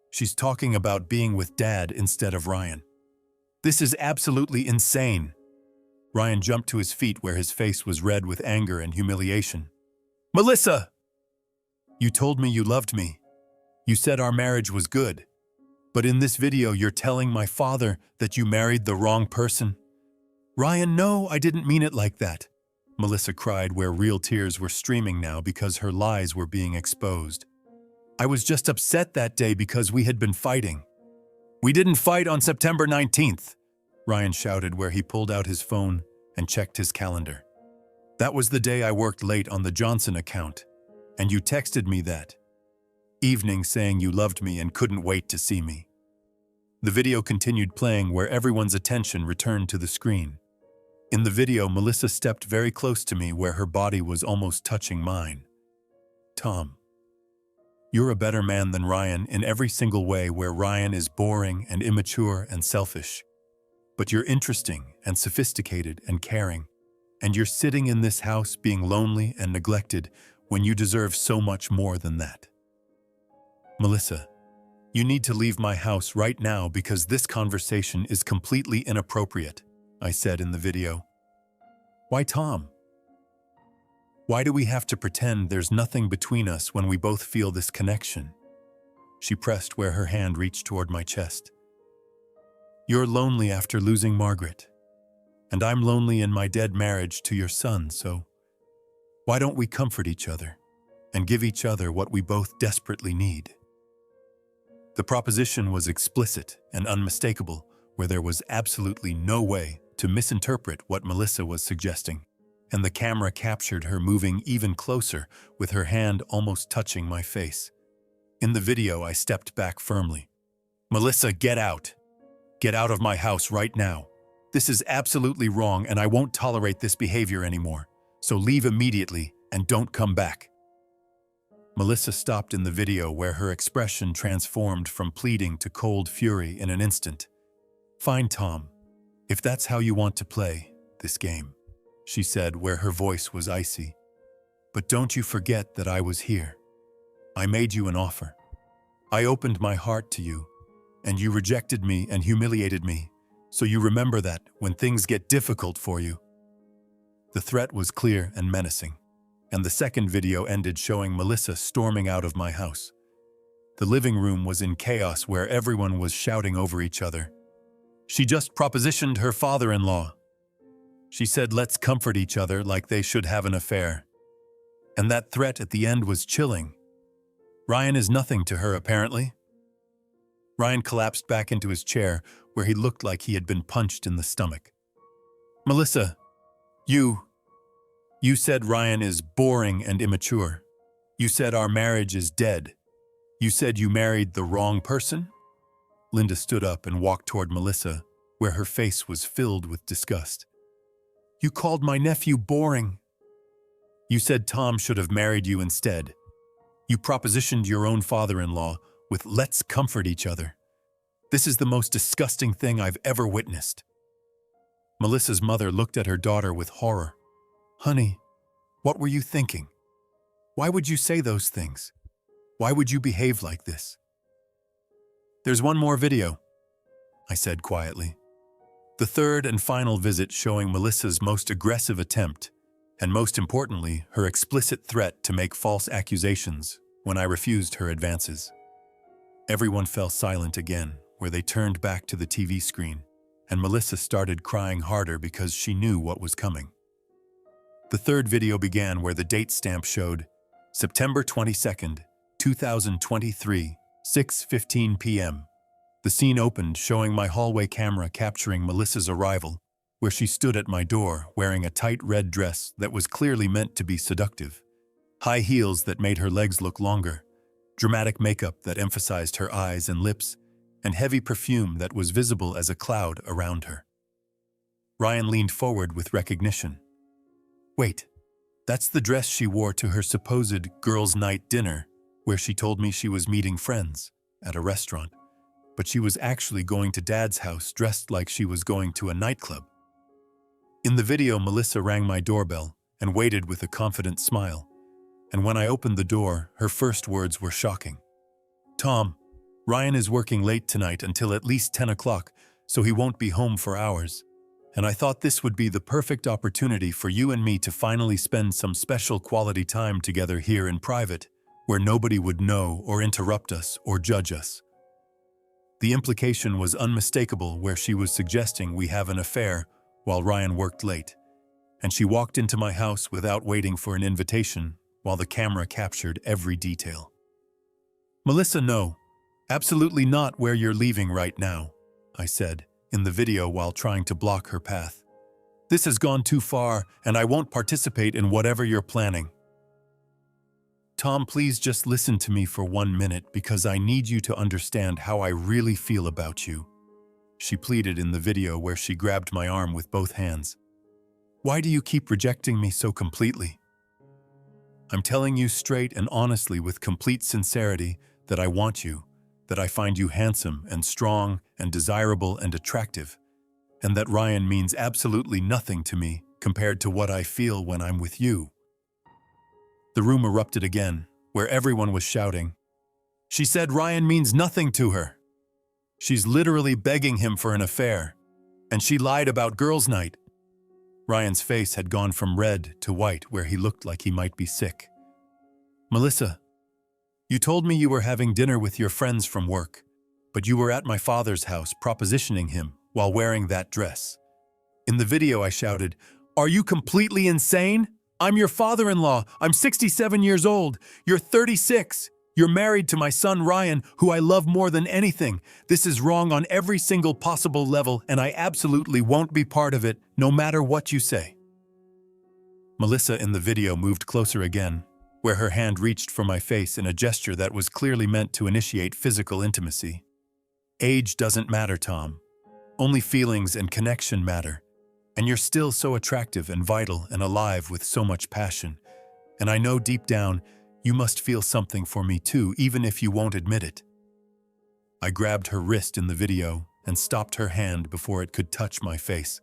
She's talking about being with Dad instead of Ryan. This is absolutely insane." Ryan jumped to his feet where his face was red with anger and humiliation. "Melissa! You told me you loved me. You said our marriage was good. But in this video, you're telling my father that you married the wrong person." "Ryan, no, I didn't mean it like that," Melissa cried where real tears were streaming now because her lies were being exposed. "I was just upset that day because we had been fighting." "We didn't fight on September 19th, Ryan shouted where he pulled out his phone and checked his calendar. "That was the day I worked late on the Johnson account, and you texted me that evening saying you loved me and couldn't wait to see me." The video continued playing where everyone's attention returned to the screen. In the video, Melissa stepped very close to me where her body was almost touching mine. "Tom, you're a better man than Ryan in every single way where Ryan is boring and immature and selfish. But you're interesting and sophisticated and caring, and you're sitting in this house being lonely and neglected when you deserve so much more than that. Melissa, you need to leave my house right now because this conversation is completely inappropriate," I said in the video. "Why, Tom? Why do we have to pretend there's nothing between us when we both feel this connection?" She pressed where her hand reached toward my chest. "You're lonely after losing Margaret, and I'm lonely in my dead marriage to your son, so why don't we comfort each other and give each other what we both desperately need?" The proposition was explicit and unmistakable, where there was absolutely no way to misinterpret what Melissa was suggesting, and the camera captured her moving even closer with her hand almost touching my face. In the video, I stepped back firmly. "Melissa, get out! Get out of my house right now. This is absolutely wrong and I won't tolerate this behavior anymore, so leave immediately and don't come back." Melissa stopped in the video where her expression transformed from pleading to cold fury in an instant. "Fine, Tom, if that's how you want to play this game," she said where her voice was icy. "But don't you forget that I was here. I made you an offer. I opened my heart to you, and you rejected me and humiliated me, so you remember that when things get difficult for you." The threat was clear and menacing, and the second video ended showing Melissa storming out of my house. The living room was in chaos where everyone was shouting over each other. "She just propositioned her father-in-law. She said let's comfort each other like they should have an affair." And that threat at the end was chilling. "Ryan is nothing to her, apparently." Ryan collapsed back into his chair where he looked like he had been punched in the stomach. "Melissa, you said Ryan is boring and immature. You said our marriage is dead. You said you married the wrong person?" Linda stood up and walked toward Melissa, where her face was filled with disgust. "You called my nephew boring. You said Tom should have married you instead. You propositioned your own father-in-law with 'let's comfort each other.' This is the most disgusting thing I've ever witnessed." Melissa's mother looked at her daughter with horror. "Honey, what were you thinking? Why would you say those things? Why would you behave like this?" "There's one more video," I said quietly. The third and final visit showing Melissa's most aggressive attempt, and most importantly, her explicit threat to make false accusations when I refused her advances. Everyone fell silent again, where they turned back to the TV screen, and Melissa started crying harder because she knew what was coming. The third video began where the date stamp showed September 22nd, 2023, 6:15 p.m. The scene opened showing my hallway camera capturing Melissa's arrival, where she stood at my door wearing a tight red dress that was clearly meant to be seductive, high heels that made her legs look longer, dramatic makeup that emphasized her eyes and lips, and heavy perfume that was visible as a cloud around her. Ryan leaned forward with recognition. Wait, that's the dress she wore to her supposed girls' night dinner, where she told me she was meeting friends at a restaurant, but she was actually going to Dad's house dressed like she was going to a nightclub. In the video, Melissa rang my doorbell and waited with a confident smile, and when I opened the door, her first words were shocking. Tom, Ryan is working late tonight until at least 10 o'clock, so he won't be home for hours. And I thought this would be the perfect opportunity for you and me to finally spend some special quality time together here in private, where nobody would know or interrupt us or judge us. The implication was unmistakable, where she was suggesting we have an affair while Ryan worked late, and she walked into my house without waiting for an invitation while the camera captured every detail. Melissa, no, absolutely not where you're leaving right now, I said in the video while trying to block her path. This has gone too far, and I won't participate in whatever you're planning. Tom, please just listen to me for 1 minute because I need you to understand how I really feel about you, she pleaded in the video where she grabbed my arm with both hands. Why do you keep rejecting me so completely? I'm telling you straight and honestly with complete sincerity that I want you, that I find you handsome and strong and desirable and attractive, and that Ryan means absolutely nothing to me compared to what I feel when I'm with you. The room erupted again, where everyone was shouting. She said Ryan means nothing to her. She's literally begging him for an affair, and she lied about girls' night. Ryan's face had gone from red to white, where he looked like he might be sick. Melissa, you told me you were having dinner with your friends from work, but you were at my father's house propositioning him while wearing that dress. In the video I shouted, "Are you completely insane? I'm your father-in-law. I'm 67 years old. You're 36. You're married to my son Ryan, who I love more than anything. This is wrong on every single possible level, and I absolutely won't be part of it, no matter what you say." Melissa in the video moved closer again, where her hand reached for my face in a gesture that was clearly meant to initiate physical intimacy. Age doesn't matter, Tom. Only feelings and connection matter. And you're still so attractive and vital and alive with so much passion. And I know deep down, you must feel something for me too, even if you won't admit it. I grabbed her wrist in the video and stopped her hand before it could touch my face.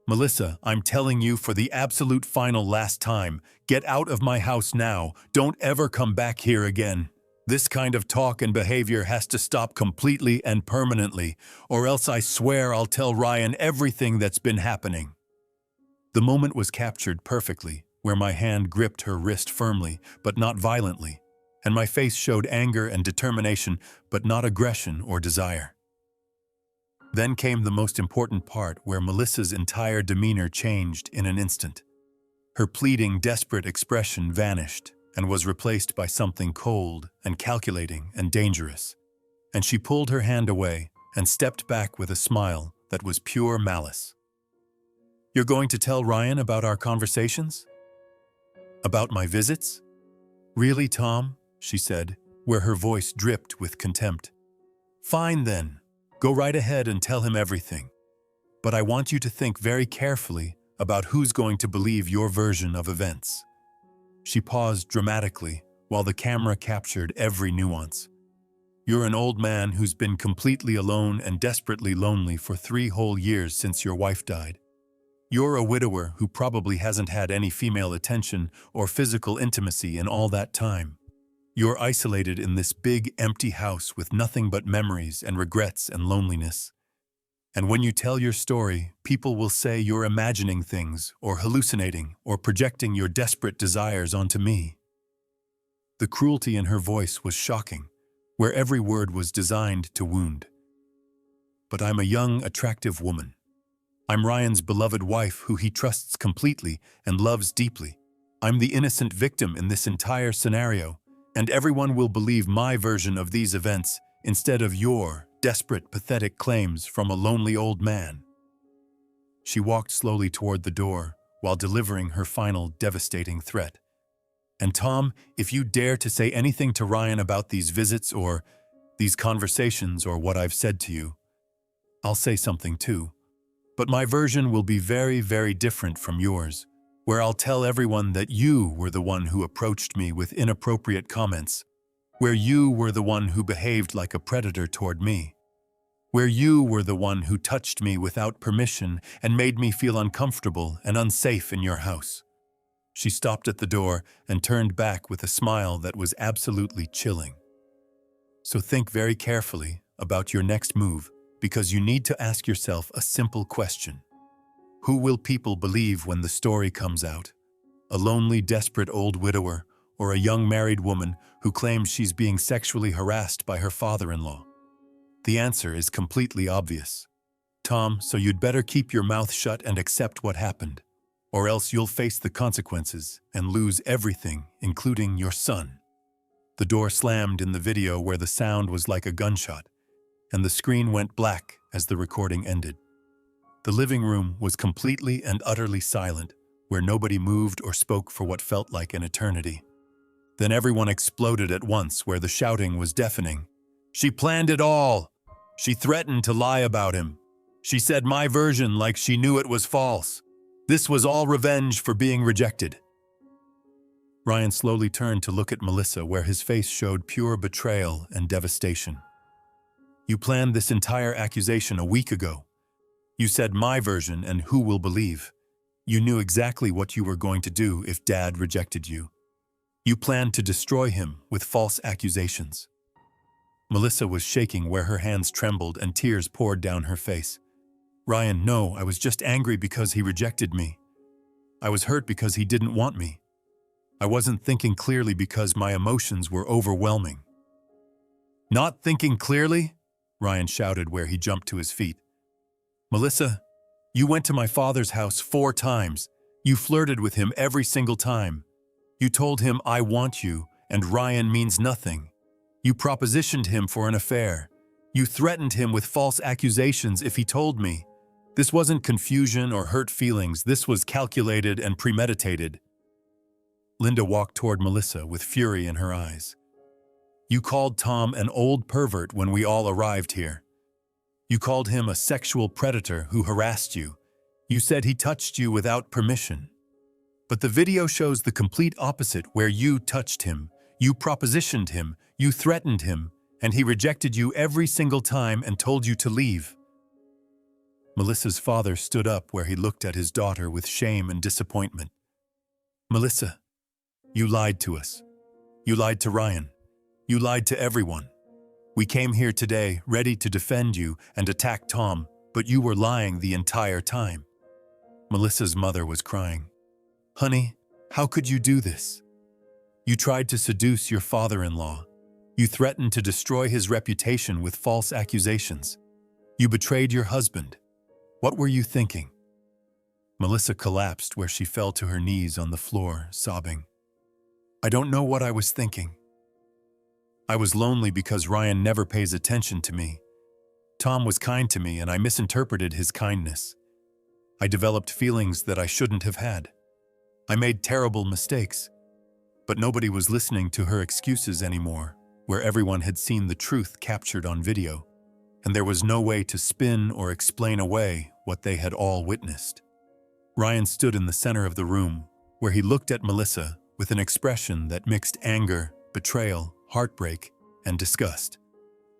Melissa, I'm telling you for the absolute final last time, get out of my house now. Don't ever come back here again. This kind of talk and behavior has to stop completely and permanently, or else I swear I'll tell Ryan everything that's been happening. The moment was captured perfectly, where my hand gripped her wrist firmly, but not violently, and my face showed anger and determination, but not aggression or desire. Then came the most important part, where Melissa's entire demeanor changed in an instant. Her pleading, desperate expression vanished and was replaced by something cold and calculating and dangerous. And she pulled her hand away and stepped back with a smile that was pure malice. You're going to tell Ryan about our conversations? About my visits? Really, Tom? She said, where her voice dripped with contempt. Fine then. Go right ahead and tell him everything. But I want you to think very carefully about who's going to believe your version of events. She paused dramatically while the camera captured every nuance. You're an old man who's been completely alone and desperately lonely for 3 whole years since your wife died. You're a widower who probably hasn't had any female attention or physical intimacy in all that time. You're isolated in this big, empty house with nothing but memories and regrets and loneliness. And when you tell your story, people will say you're imagining things, or hallucinating, or projecting your desperate desires onto me. The cruelty in her voice was shocking, where every word was designed to wound. But I'm a young, attractive woman. I'm Ryan's beloved wife who he trusts completely and loves deeply. I'm the innocent victim in this entire scenario, and everyone will believe my version of these events instead of your desperate, pathetic claims from a lonely old man. She walked slowly toward the door while delivering her final devastating threat. And Tom, if you dare to say anything to Ryan about these visits or these conversations or what I've said to you, I'll say something too. But my version will be very, very different from yours, where I'll tell everyone that you were the one who approached me with inappropriate comments, where you were the one who behaved like a predator toward me, where you were the one who touched me without permission and made me feel uncomfortable and unsafe in your house. She stopped at the door and turned back with a smile that was absolutely chilling. So think very carefully about your next move, because you need to ask yourself a simple question. Who will people believe when the story comes out? A lonely, desperate old widower, or a young married woman who claims she's being sexually harassed by her father-in-law? The answer is completely obvious. Tom, so you'd better keep your mouth shut and accept what happened, or else you'll face the consequences and lose everything, including your son. The door slammed in the video where the sound was like a gunshot, and the screen went black as the recording ended. The living room was completely and utterly silent, where nobody moved or spoke for what felt like an eternity. Then everyone exploded at once, where the shouting was deafening. She planned it all! She threatened to lie about him. She said my version like she knew it was false. This was all revenge for being rejected. Ryan slowly turned to look at Melissa, where his face showed pure betrayal and devastation. You planned this entire accusation a week ago. You said my version and who will believe. You knew exactly what you were going to do if Dad rejected you. You planned to destroy him with false accusations. Melissa was shaking, where her hands trembled and tears poured down her face. Ryan, no, I was just angry because he rejected me. I was hurt because he didn't want me. I wasn't thinking clearly because my emotions were overwhelming. Not thinking clearly? Ryan shouted, where he jumped to his feet. Melissa, you went to my father's house 4 times. You flirted with him every single time. You told him I want you and Ryan means nothing. You propositioned him for an affair. You threatened him with false accusations if he told me. This wasn't confusion or hurt feelings. This was calculated and premeditated. Linda walked toward Melissa with fury in her eyes. You called Tom an old pervert when we all arrived here. You called him a sexual predator who harassed you. You said he touched you without permission. But the video shows the complete opposite, where you touched him, you propositioned him, you threatened him, and he rejected you every single time and told you to leave. Melissa's father stood up, where he looked at his daughter with shame and disappointment. Melissa, you lied to us. You lied to Ryan. You lied to everyone. We came here today ready to defend you and attack Tom, but you were lying the entire time. Melissa's mother was crying. Honey, how could you do this? You tried to seduce your father-in-law. You threatened to destroy his reputation with false accusations. You betrayed your husband. What were you thinking? Melissa collapsed, where she fell to her knees on the floor, sobbing. I don't know what I was thinking. I was lonely because Ryan never pays attention to me. Tom was kind to me and I misinterpreted his kindness. I developed feelings that I shouldn't have had. I made terrible mistakes. But nobody was listening to her excuses anymore, where everyone had seen the truth captured on video, and there was no way to spin or explain away what they had all witnessed. Ryan stood in the center of the room, where he looked at Melissa with an expression that mixed anger, betrayal, heartbreak, and disgust.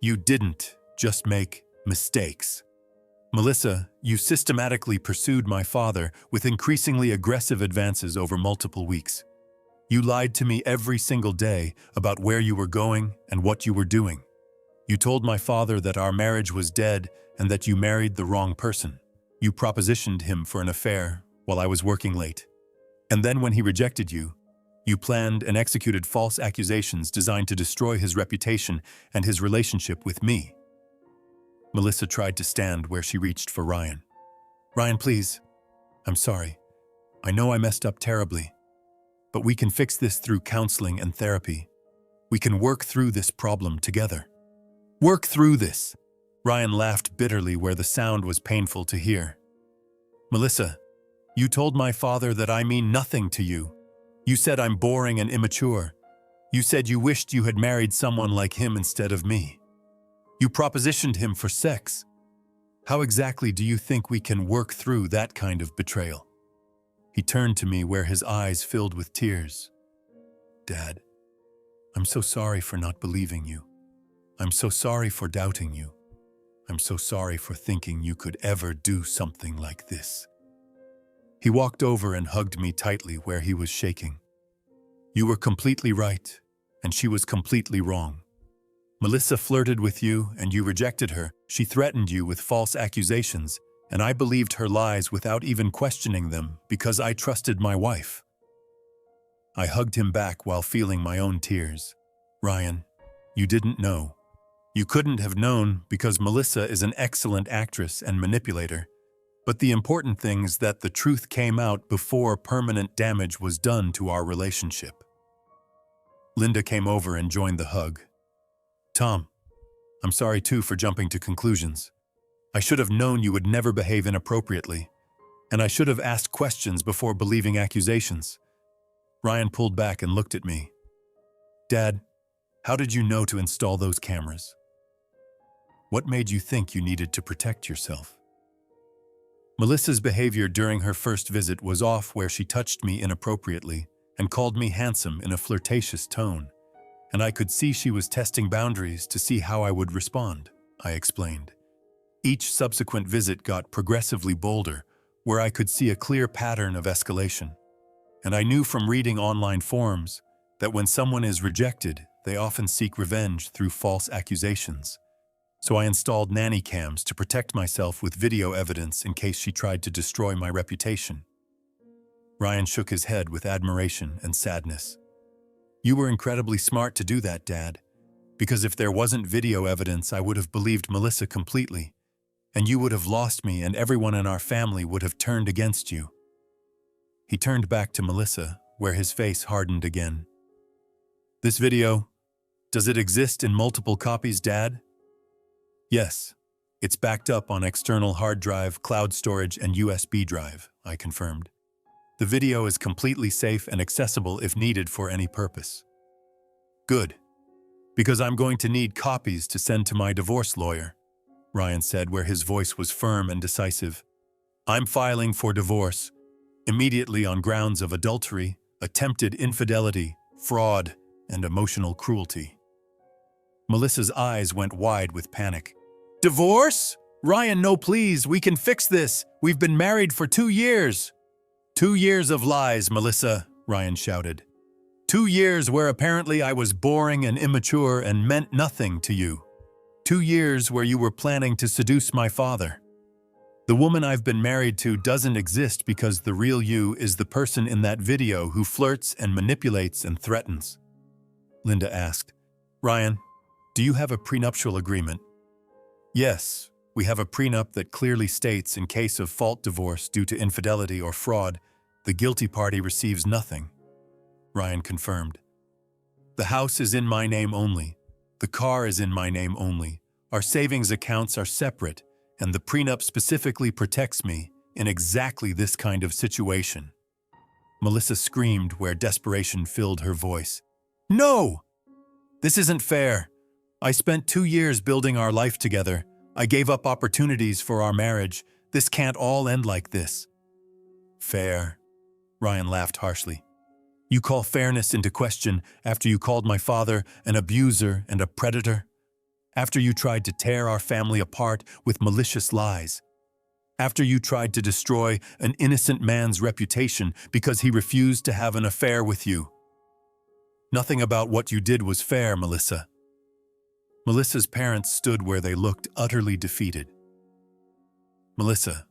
You didn't just make mistakes. Melissa, you systematically pursued my father with increasingly aggressive advances over multiple weeks. You lied to me every single day about where you were going and what you were doing. You told my father that our marriage was dead and that you married the wrong person. You propositioned him for an affair while I was working late. And then when he rejected you, you planned and executed false accusations designed to destroy his reputation and his relationship with me. Melissa tried to stand where she reached for Ryan. Ryan, please. I'm sorry. I know I messed up terribly. But we can fix this through counseling and therapy. We can work through this problem together. Work through this. Ryan laughed bitterly where the sound was painful to hear. Melissa, you told my father that I mean nothing to you. You said I'm boring and immature. You said you wished you had married someone like him instead of me. You propositioned him for sex. How exactly do you think we can work through that kind of betrayal? He turned to me where his eyes filled with tears. Dad, I'm so sorry for not believing you. I'm so sorry for doubting you. I'm so sorry for thinking you could ever do something like this. He walked over and hugged me tightly where he was shaking. You were completely right, and she was completely wrong. Melissa flirted with you, and you rejected her. She threatened you with false accusations, and I believed her lies without even questioning them because I trusted my wife. I hugged him back while feeling my own tears. Ryan, you didn't know. You couldn't have known because Melissa is an excellent actress and manipulator. But the important thing is that the truth came out before permanent damage was done to our relationship. Linda came over and joined the hug. Tom, I'm sorry too for jumping to conclusions. I should have known you would never behave inappropriately, and I should have asked questions before believing accusations. Ryan pulled back and looked at me. Dad, how did you know to install those cameras? What made you think you needed to protect yourself? Melissa's behavior during her first visit was off where she touched me inappropriately and called me handsome in a flirtatious tone, and I could see she was testing boundaries to see how I would respond, I explained. Each subsequent visit got progressively bolder, where I could see a clear pattern of escalation. And I knew from reading online forums that when someone is rejected, they often seek revenge through false accusations. So I installed nanny cams to protect myself with video evidence in case she tried to destroy my reputation. Ryan shook his head with admiration and sadness. You were incredibly smart to do that, Dad, because if there wasn't video evidence, I would have believed Melissa completely, and you would have lost me and everyone in our family would have turned against you. He turned back to Melissa, where his face hardened again. This video, does it exist in multiple copies, Dad? Yes, it's backed up on external hard drive, cloud storage, and USB drive, I confirmed. The video is completely safe and accessible if needed for any purpose. Good, because I'm going to need copies to send to my divorce lawyer, Ryan said where his voice was firm and decisive. I'm filing for divorce, immediately on grounds of adultery, attempted infidelity, fraud, and emotional cruelty. Melissa's eyes went wide with panic. Divorce? Ryan, no please, we can fix this. We've been married for 2 years. 2 years of lies, Melissa, Ryan shouted. 2 years where apparently I was boring and immature and meant nothing to you. 2 years where you were planning to seduce my father. The woman I've been married to doesn't exist because the real you is the person in that video who flirts and manipulates and threatens. Linda asked, Ryan, do you have a prenuptial agreement? Yes, we have a prenup that clearly states in case of fault divorce due to infidelity or fraud, the guilty party receives nothing. Ryan confirmed. The house is in my name only. The car is in my name only. Our savings accounts are separate, and the prenup specifically protects me in exactly this kind of situation. Melissa screamed where desperation filled her voice. No! This isn't fair. I spent 2 years building our life together. I gave up opportunities for our marriage. This can't all end like this. Fair. Ryan laughed harshly. You call fairness into question after you called my father an abuser and a predator? After you tried to tear our family apart with malicious lies? After you tried to destroy an innocent man's reputation because he refused to have an affair with you? Nothing about what you did was fair, Melissa. Melissa's parents stood where they looked utterly defeated. "Melissa,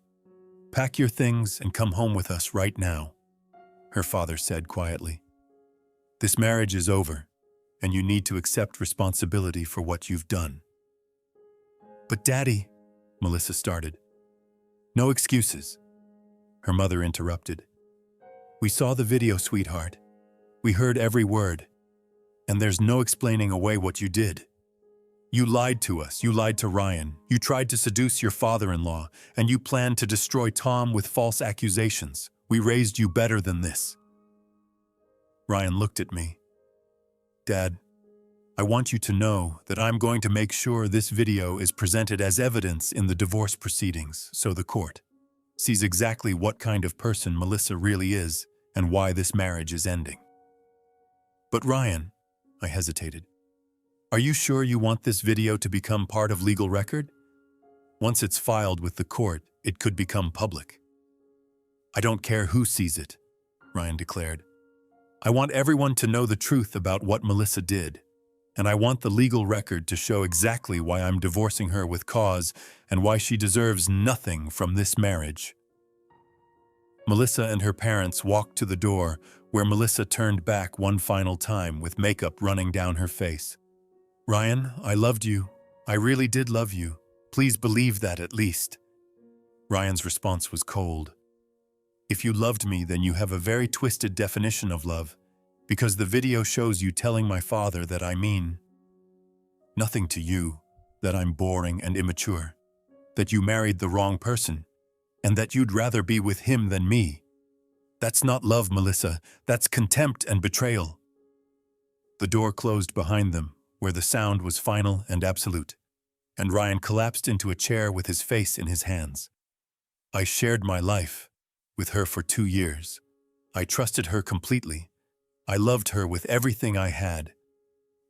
pack your things and come home with us right now," her father said quietly. "This marriage is over, and you need to accept responsibility for what you've done." "But Daddy," Melissa started. "No excuses," her mother interrupted. "We saw the video, sweetheart. We heard every word, and there's no explaining away what you did. You lied to us, you lied to Ryan, you tried to seduce your father-in-law, and you planned to destroy Tom with false accusations. We raised you better than this." Ryan looked at me. "Dad, I want you to know that I'm going to make sure this video is presented as evidence in the divorce proceedings so the court sees exactly what kind of person Melissa really is and why this marriage is ending." "But Ryan," I hesitated, "are you sure you want this video to become part of legal record? Once it's filed with the court, it could become public." "I don't care who sees it," Ryan declared. "I want everyone to know the truth about what Melissa did, and I want the legal record to show exactly why I'm divorcing her with cause and why she deserves nothing from this marriage." Melissa and her parents walked to the door, where Melissa turned back one final time with makeup running down her face. "Ryan, I loved you. I really did love you. Please believe that at least." Ryan's response was cold. "If you loved me, then you have a very twisted definition of love, because the video shows you telling my father that I mean nothing to you, that I'm boring and immature, that you married the wrong person, and that you'd rather be with him than me. That's not love, Melissa. That's contempt and betrayal." The door closed behind them, where the sound was final and absolute, and Ryan collapsed into a chair with his face in his hands. "I shared my life with her for 2 years. I trusted her completely. I loved her with everything I had.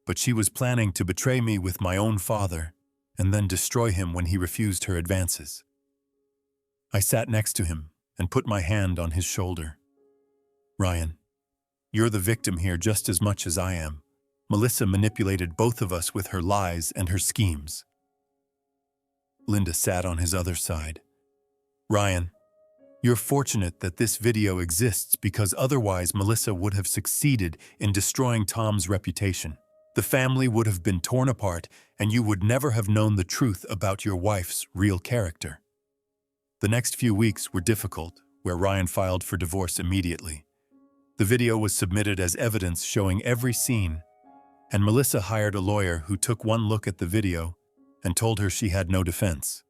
But she was planning to betray me with my own father and then destroy him when he refused her advances." I sat next to him and put my hand on his shoulder. "Ryan, you're the victim here just as much as I am. Melissa manipulated both of us with her lies and her schemes." Linda sat on his other side. "Ryan, you're fortunate that this video exists because otherwise Melissa would have succeeded in destroying Tom's reputation. The family would have been torn apart and you would never have known the truth about your wife's real character." The next few weeks were difficult, where Ryan filed for divorce immediately. The video was submitted as evidence showing every scene, and Melissa hired a lawyer who took one look at the video and told her she had no defense.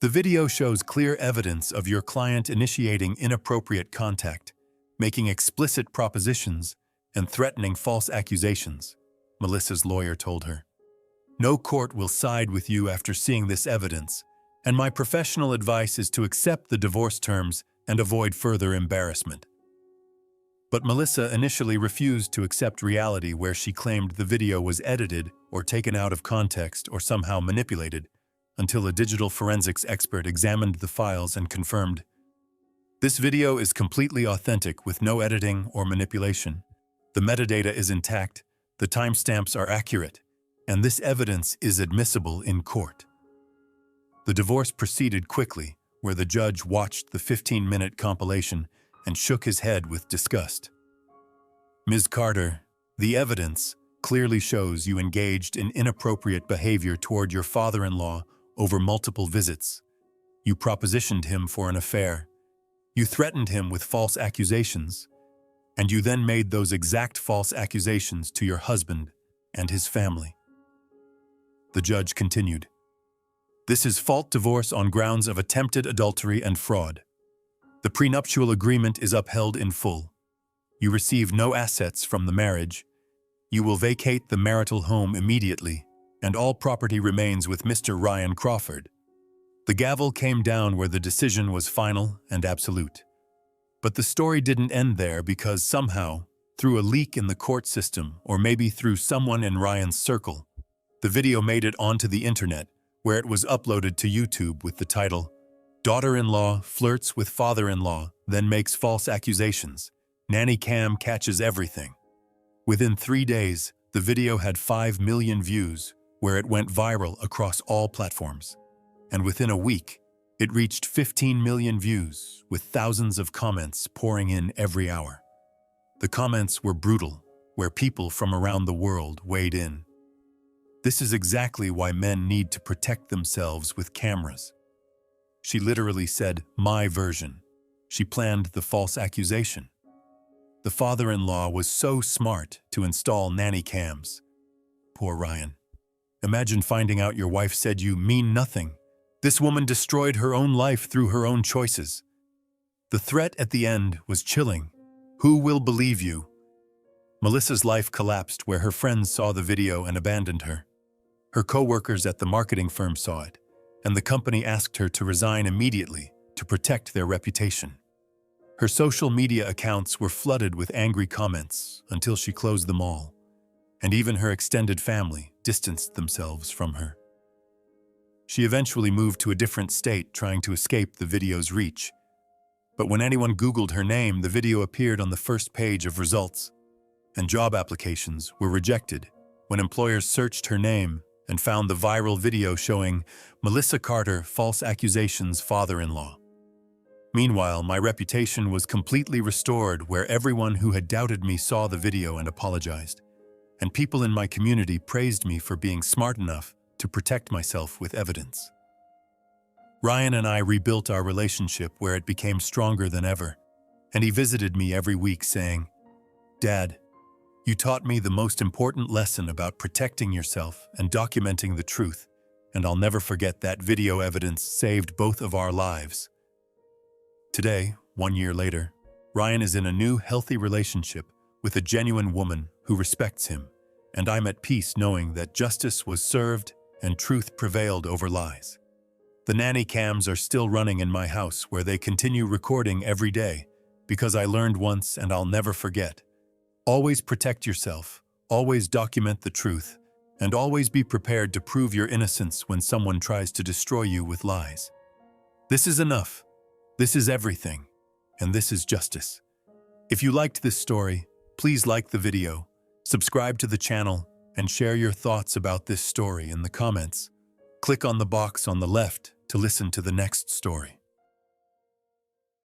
"The video shows clear evidence of your client initiating inappropriate contact, making explicit propositions, and threatening false accusations," Melissa's lawyer told her. "No court will side with you after seeing this evidence, and my professional advice is to accept the divorce terms and avoid further embarrassment." But Melissa initially refused to accept reality, where she claimed the video was edited or taken out of context or somehow manipulated, until a digital forensics expert examined the files and confirmed, "This video is completely authentic with no editing or manipulation. The metadata is intact, the timestamps are accurate, and this evidence is admissible in court." The divorce proceeded quickly, where the judge watched the 15-minute compilation and shook his head with disgust. "Ms. Carter, the evidence clearly shows you engaged in inappropriate behavior toward your father-in-law over multiple visits. You propositioned him for an affair. You threatened him with false accusations, and you then made those exact false accusations to your husband and his family." The judge continued, "This is fault divorce on grounds of attempted adultery and fraud. The prenuptial agreement is upheld in full. You receive no assets from the marriage. You will vacate the marital home immediately, and all property remains with Mr. Ryan Crawford." The gavel came down where the decision was final and absolute. But the story didn't end there, because somehow, through a leak in the court system, or maybe through someone in Ryan's circle, the video made it onto the internet, where it was uploaded to YouTube with the title, "Daughter-in-law flirts with father-in-law, then makes false accusations. Nanny Cam catches everything." Within 3 days, the video had 5 million views, where it went viral across all platforms. And within a week, It reached 15 million views, with thousands of comments pouring in every hour. The comments were brutal, where people from around the world weighed in. This is exactly why men need to protect themselves with cameras. She literally said, "my version." She planned the false accusation. The father-in-law was so smart to install nanny cams. Poor Ryan. Imagine finding out your wife said you mean nothing. This woman destroyed her own life through her own choices. The threat at the end was chilling. Who will believe you? Melissa's life collapsed where her friends saw the video and abandoned her. Her co-workers at the marketing firm saw it, and the company asked her to resign immediately to protect their reputation. Her social media accounts were flooded with angry comments until she closed them all, and even her extended family distanced themselves from her. She eventually moved to a different state, trying to escape the video's reach. But when anyone Googled her name, the video appeared on the first page of results, and job applications were rejected when employers searched her name and found the viral video showing Melissa Carter, false accusations father-in-law. Meanwhile, my reputation was completely restored where everyone who had doubted me saw the video and apologized, and people in my community praised me for being smart enough to protect myself with evidence. Ryan and I rebuilt our relationship where it became stronger than ever, and he visited me every week saying, "Dad, you taught me the most important lesson about protecting yourself and documenting the truth, and I'll never forget that video evidence saved both of our lives." Today, 1 year later, Ryan is in a new, healthy relationship with a genuine woman who respects him, and I'm at peace knowing that justice was served and truth prevailed over lies. The nanny cams are still running in my house where they continue recording every day because I learned once and I'll never forget. Always protect yourself, always document the truth, and always be prepared to prove your innocence when someone tries to destroy you with lies. This is enough. This is everything. And this is justice. If you liked this story, please like the video, subscribe to the channel, and share your thoughts about this story in the comments. Click on the box on the left to listen to the next story.